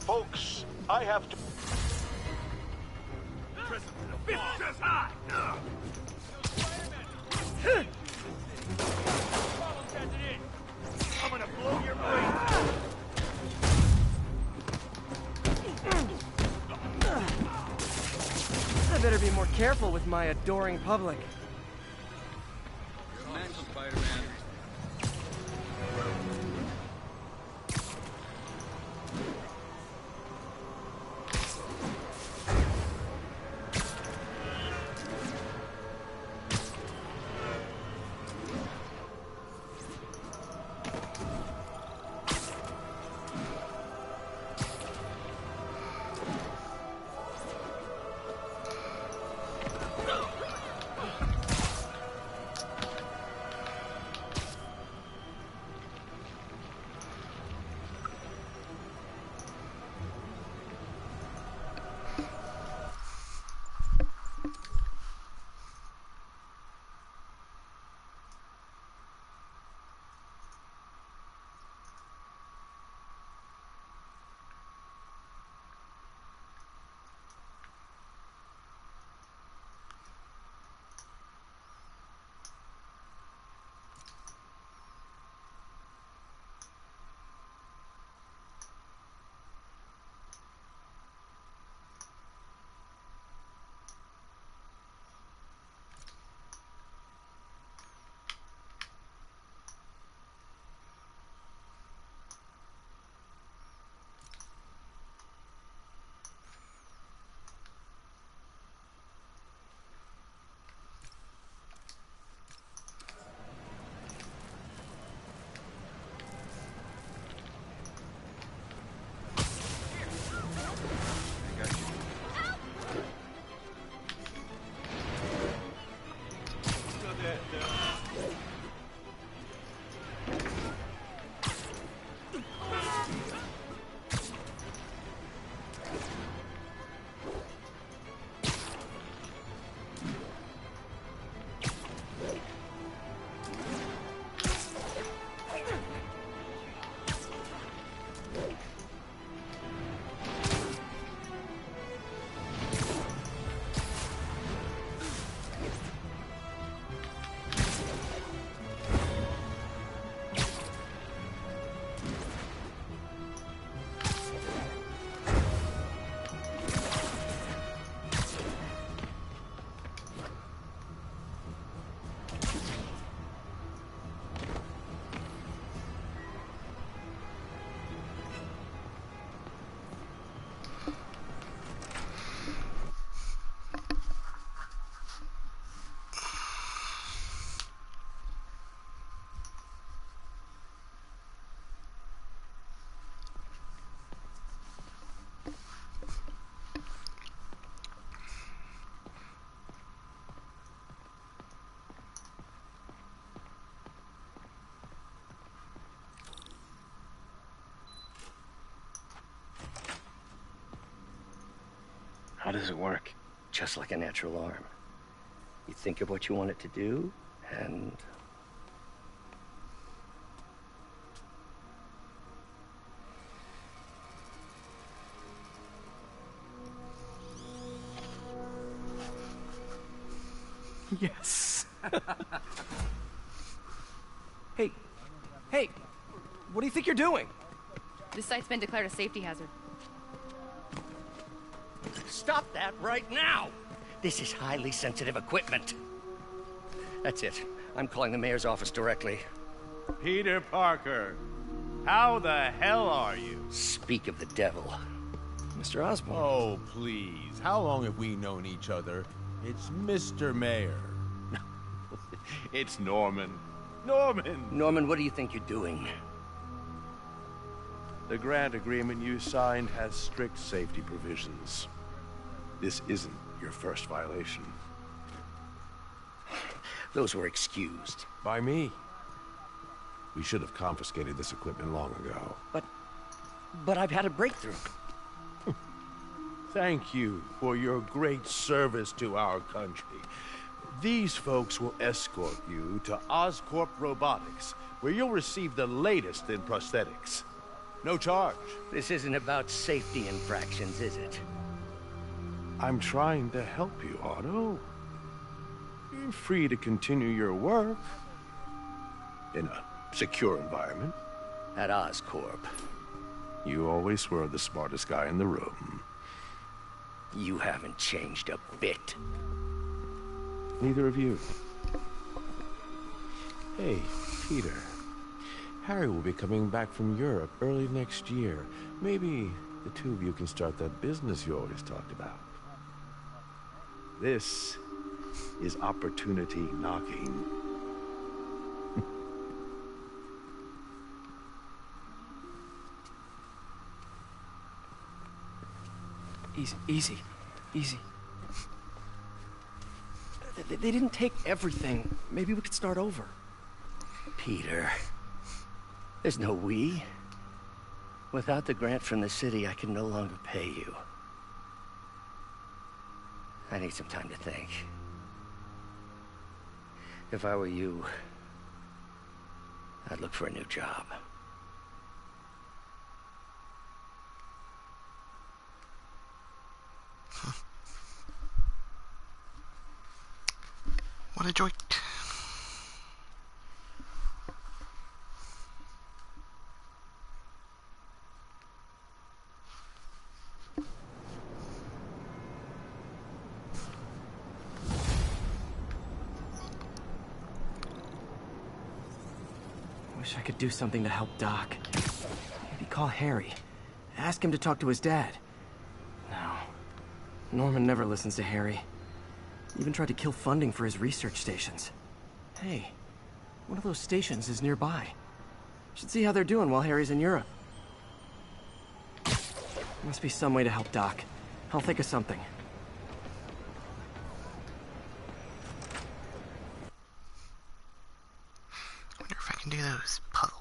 Q: Folks, I have to...
A: I'm gonna blow your brains. I better be more careful with my adoring public.
C: Spider-Man.
B: How does it work? Just like a natural arm. You think of what you want it to do, and...
A: Yes. Hey, what do you think you're doing?
V: This site's been declared a safety hazard.
B: Stop that right now! This is highly sensitive equipment. That's it. I'm calling the mayor's office directly.
H: Peter Parker, how the hell are you?
B: Speak of the devil.
L: Mr. Osborn.
H: Oh, please. How long have we known each other? It's Mr. Mayor. It's Norman. Norman!
B: Norman, what do you think you're doing?
H: The grant agreement you signed has strict safety provisions. This isn't your first violation.
B: Those were excused.
H: By me. We should have confiscated this equipment long ago.
B: But I've had a breakthrough.
H: Thank you for your great service to our country. These folks will escort you to Oscorp Robotics, where you'll receive the latest in prosthetics. No charge.
B: This isn't about safety infractions, is it?
H: I'm trying to help you, Otto. You're free to continue your work in a secure environment.
B: At Oscorp.
H: You always were the smartest guy in the room.
B: You haven't changed a bit.
H: Neither of you. Hey, Peter. Harry will be coming back from Europe early next year. Maybe the two of you can start that business you always talked about. This is opportunity knocking.
L: Easy. They didn't take everything. Maybe we could start over.
B: Peter, there's no we. Without the grant from the city, I can no longer pay you. I need some time to think. If I were you, I'd look for a new job.
F: What a joint.
L: Wish I could do something to help Doc. Maybe call Harry. Ask him to talk to his dad. No. Norman never listens to Harry. Even tried to kill funding for his research stations. Hey, one of those stations is nearby. Should see how they're doing while Harry's in Europe. Must be some way to help Doc. I'll think of something.
F: I wonder if I can do those puzzles.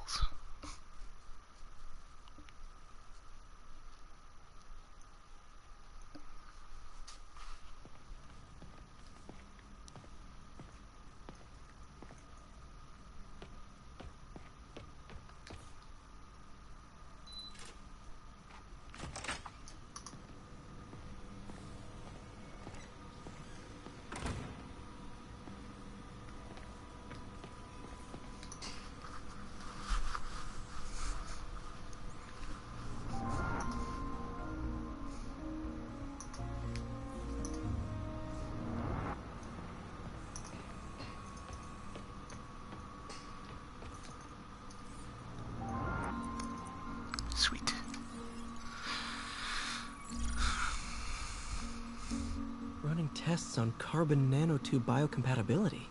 F: Sweet.
L: Running tests on carbon nanotube biocompatibility.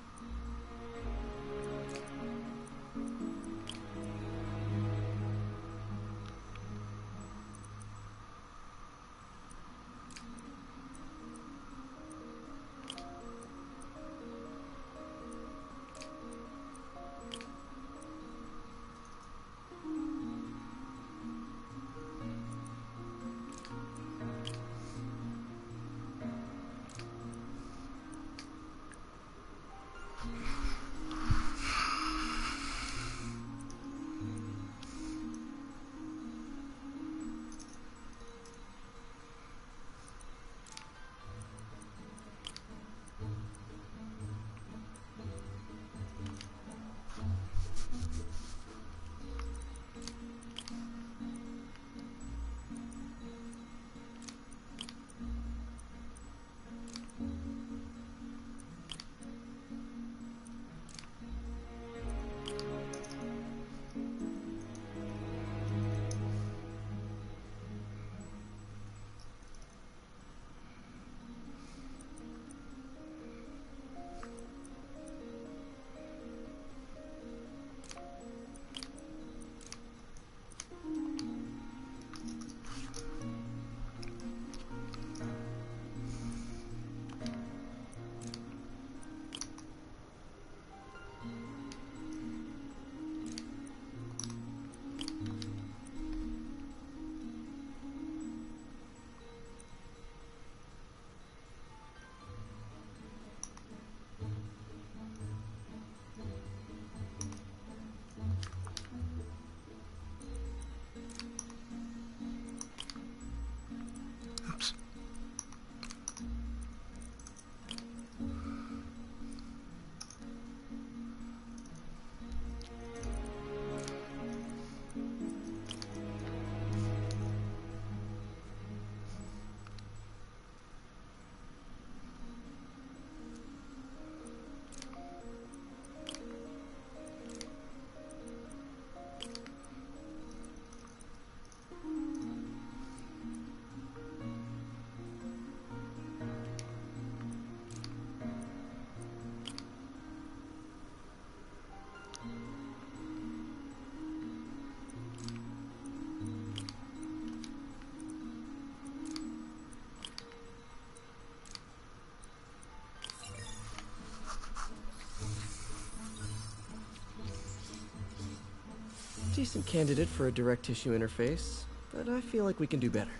L: Decent candidate for a direct tissue interface, but I feel like we can do better.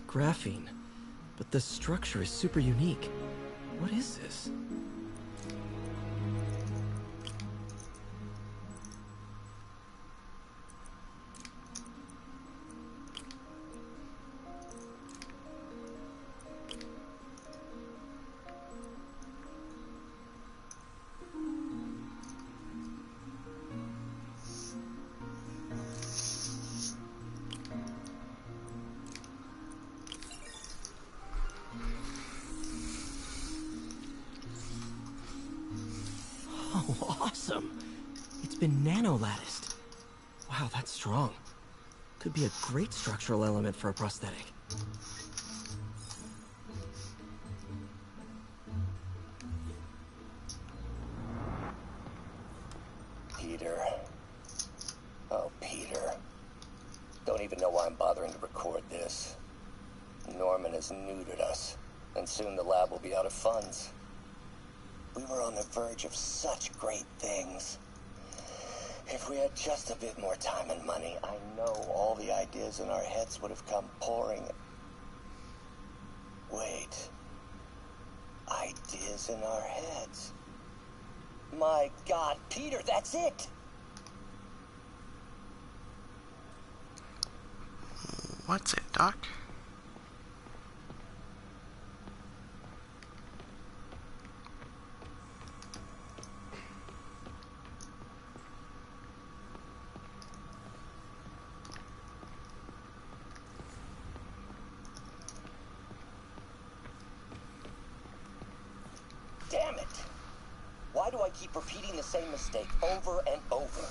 L: Graphene. But the structure is super unique. What is this? Oh, awesome! It's been nano-latticed. Wow, that's strong. Could be a great structural element for a prosthetic.
B: Peter. Oh, Peter. Don't even know why I'm bothering to record this. Norman has neutered us, and soon the lab will be out of funds. We were on the verge of such great things. If we had just a bit more time and money, I know all the ideas in our heads would have come pouring. Wait. Ideas in our heads. My God, Peter, that's it!
F: What's it, Doc?
B: Damn it! Why do I keep repeating the same mistake over and over?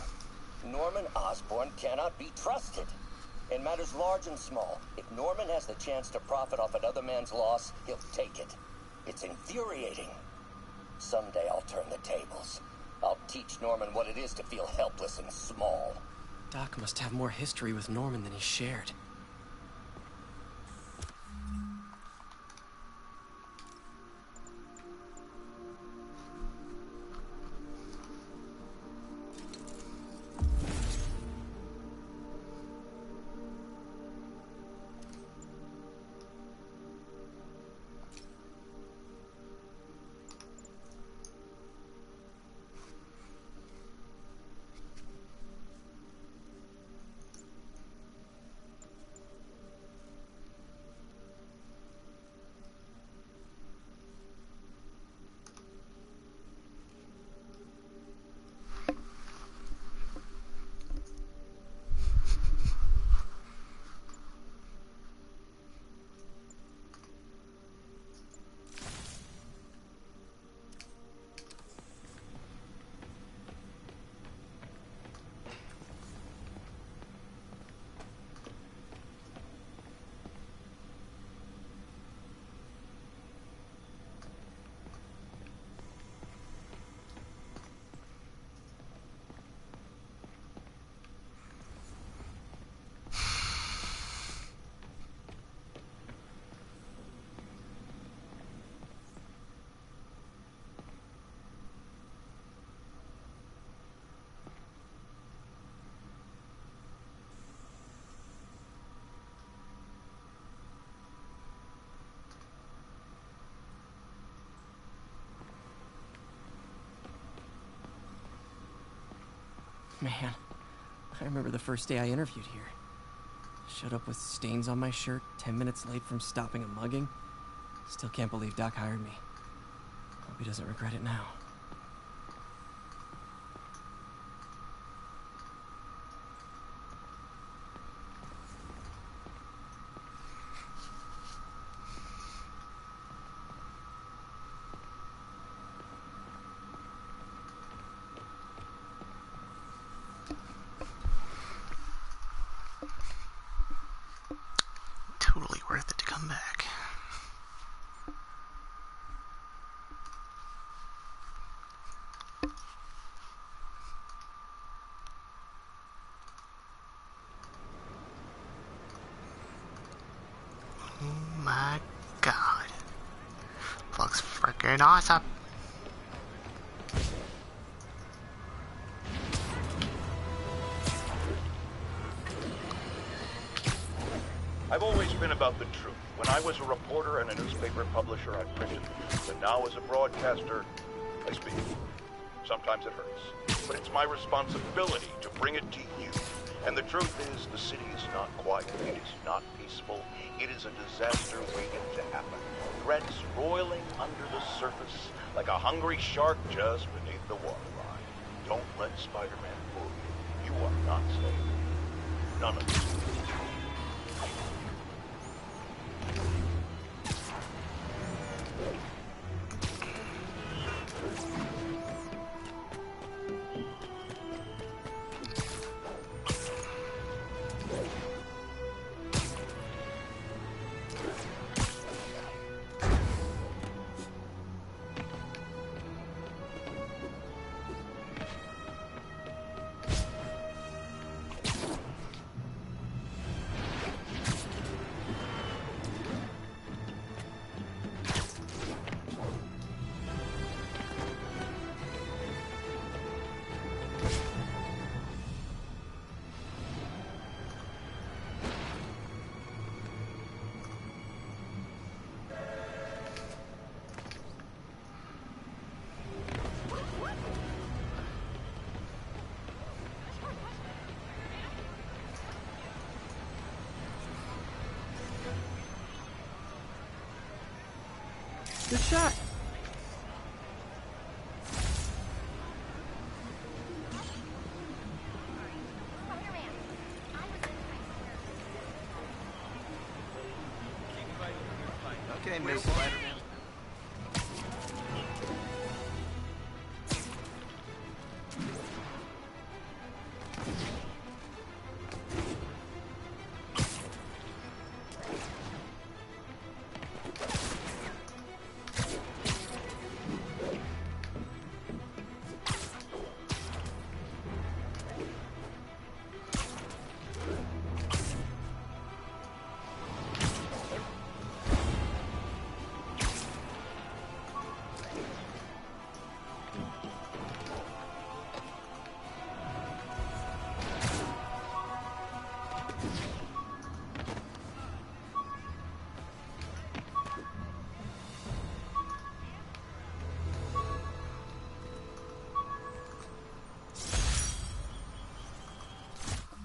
B: Norman Osborn cannot be trusted. In matters large and small, if Norman has the chance to profit off another man's loss, he'll take it. It's infuriating. Someday I'll turn the tables. I'll teach Norman what it is to feel helpless and small.
L: Doc must have more history with Norman than he shared. Man, I remember the first day I interviewed here. Showed up with stains on my shirt, 10 minutes late from stopping a mugging. Still can't believe Doc hired me. Hope he doesn't regret it now.
F: Totally worth it to come back. Oh my God. Fucking awesome.
Q: I've always been about the truth. When I was a reporter and a newspaper publisher, I printed the truth. But now as a broadcaster, I speak. Sometimes it hurts. But it's my responsibility to bring it to you. And the truth is, the city is not quiet. It is not peaceful. It is a disaster waiting to happen. Threats roiling under the surface like a hungry shark just beneath the waterline. Don't let Spider-Man fool you. You are not safe. None of you.
A: Good shot.
C: Okay, Miss Spider-Man.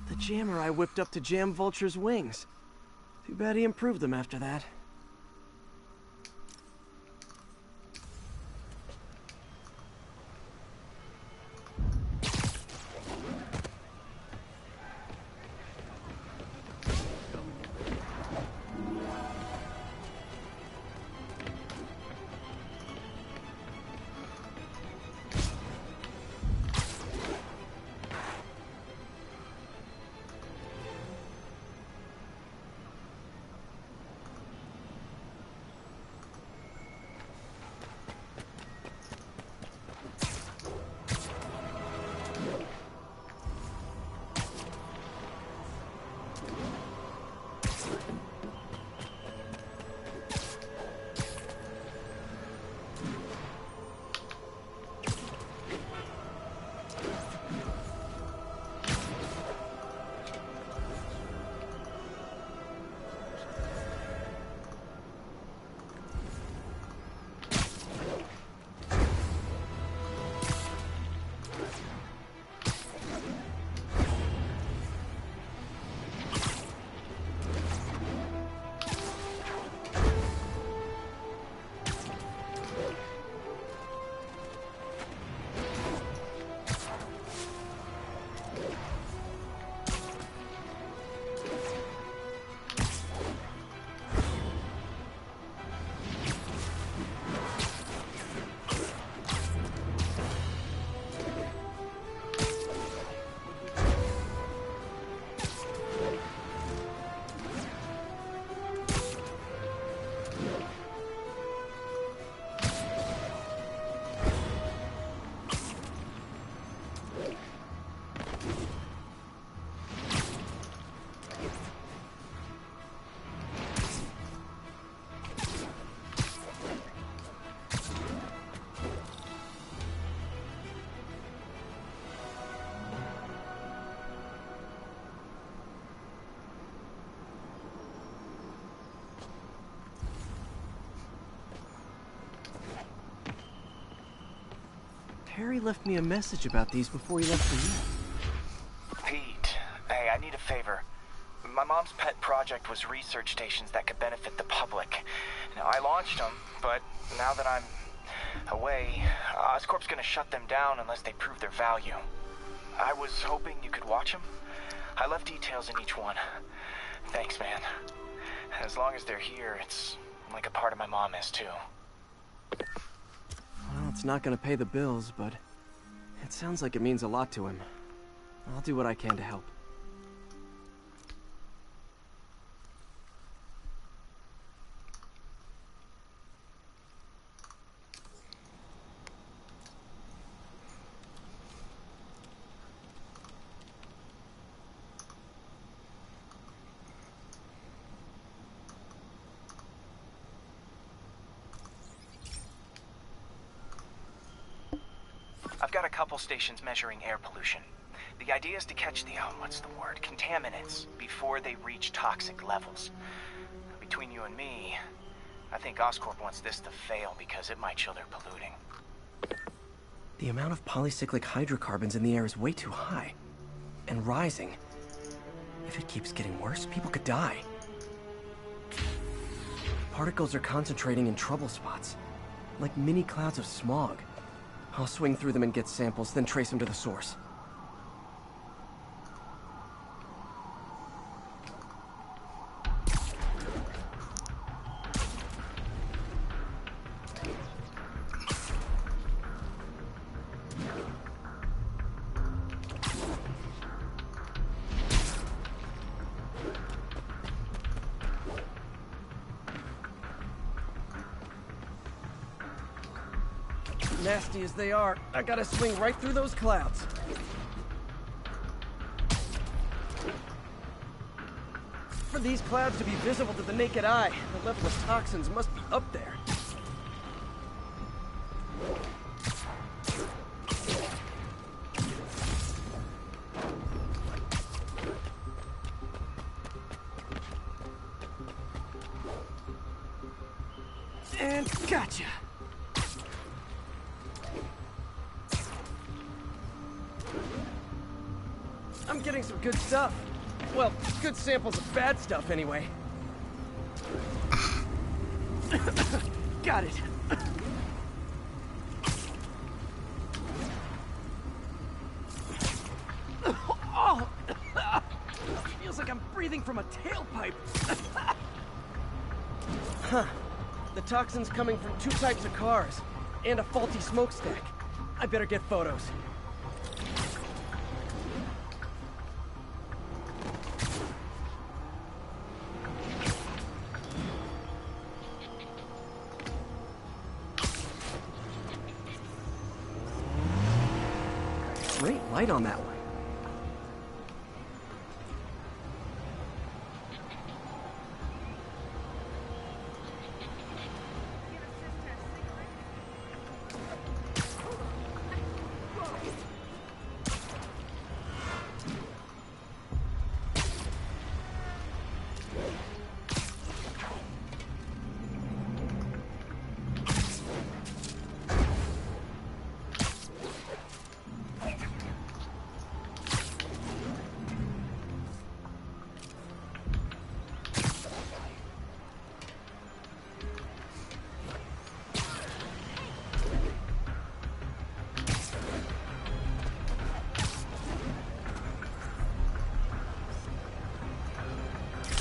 A: The jammer I whipped up to jam Vulture's wings. Too bad he improved them after that.
L: Harry left me a message about these before he left for you.
J: Pete, hey, I need a favor. My mom's pet project was research stations that could benefit the public. Now, I launched them, but now that I'm away, Oscorp's gonna shut them down unless they prove their value. I was hoping you could watch them. I left details in each one. Thanks, man. As long as they're here, it's like a part of my mom is, too.
L: Well, it's not gonna pay the bills, but it sounds like it means a lot to him. I'll do what I can to help.
J: I've got a couple stations measuring air pollution. The idea is to catch the, contaminants before they reach toxic levels. Between you and me, I think Oscorp wants this to fail because it might show they're polluting.
L: The amount of polycyclic hydrocarbons in the air is way too high. And rising. If it keeps getting worse, people could die. Particles are concentrating in trouble spots, like mini clouds of smog. I'll swing through them and get samples, then trace them to the source.
A: Nasty as they are, I gotta swing right through those clouds. For these clouds to be visible to the naked eye, the level of toxins must be up there. And gotcha! I'm getting some good stuff. Well, good samples of bad stuff, anyway. Got it. Oh! Feels like I'm breathing from a tailpipe. Huh. The toxin's coming from 2 types of cars, and a faulty smokestack. I better get photos. Great light on that one.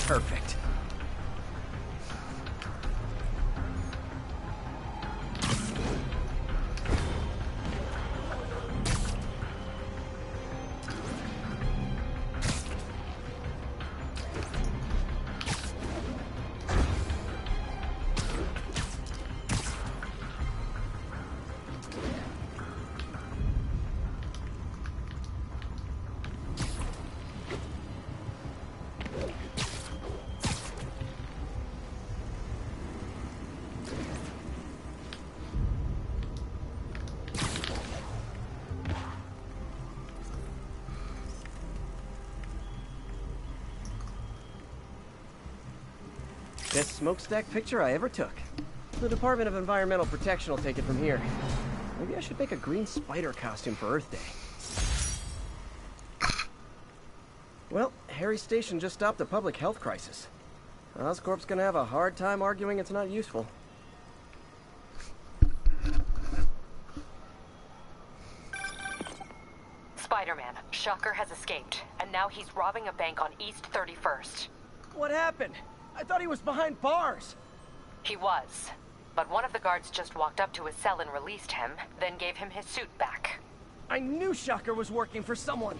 A: Perfect. Best smokestack picture I ever took. The Department of Environmental Protection will take it from here.
L: Maybe I should make a green spider costume for Earth Day. Well, Harry's station just stopped a public health crisis. Oscorp's gonna have a hard time arguing it's not useful.
I: Spider-Man, Shocker has escaped, and now he's robbing a bank on East 31st.
A: What happened? I thought he was behind bars.
I: He was, but one of the guards just walked up to his cell and released him, then gave him his suit back.
A: I knew Shocker was working for someone.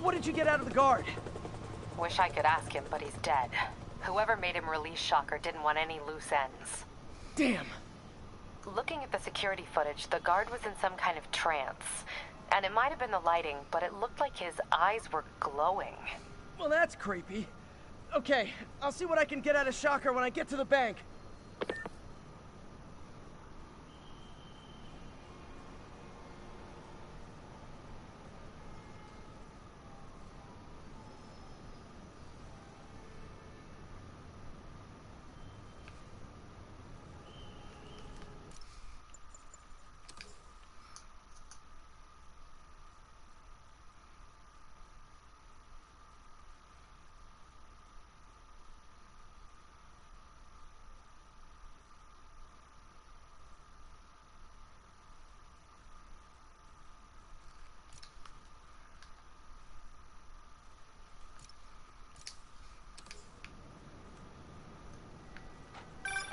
A: What did you get out of the guard?
I: Wish I could ask him, but he's dead. Whoever made him release Shocker didn't want any loose ends.
A: Damn.
I: Looking at the security footage, the guard was in some kind of trance. And it might have been the lighting, but it looked like his eyes were glowing.
A: Well, that's creepy. Okay, I'll see what I can get out of Shocker when I get to the bank.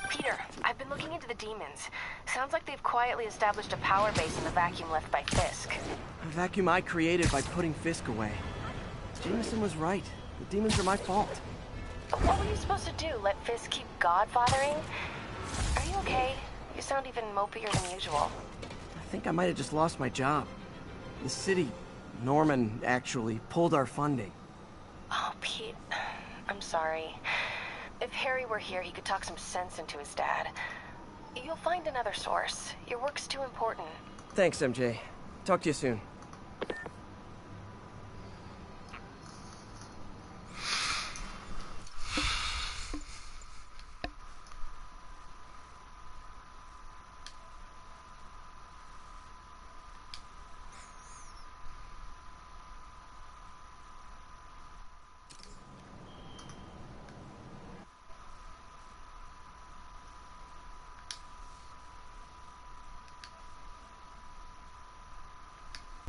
I: Peter, I've been looking into the demons. Sounds like they've quietly established a power base in the vacuum left by Fisk.
L: A vacuum I created by putting Fisk away. Jameson was right. The demons are my fault.
I: What were you supposed to do? Let Fisk keep godfathering? Are you okay? You sound even mopier than usual.
L: I think I might have just lost my job. The city, Norman, actually, pulled our funding.
I: Oh, Pete. I'm sorry. If Harry were here, he could talk some sense into his dad. You'll find another source. Your work's too important.
L: Thanks, MJ. Talk to you soon.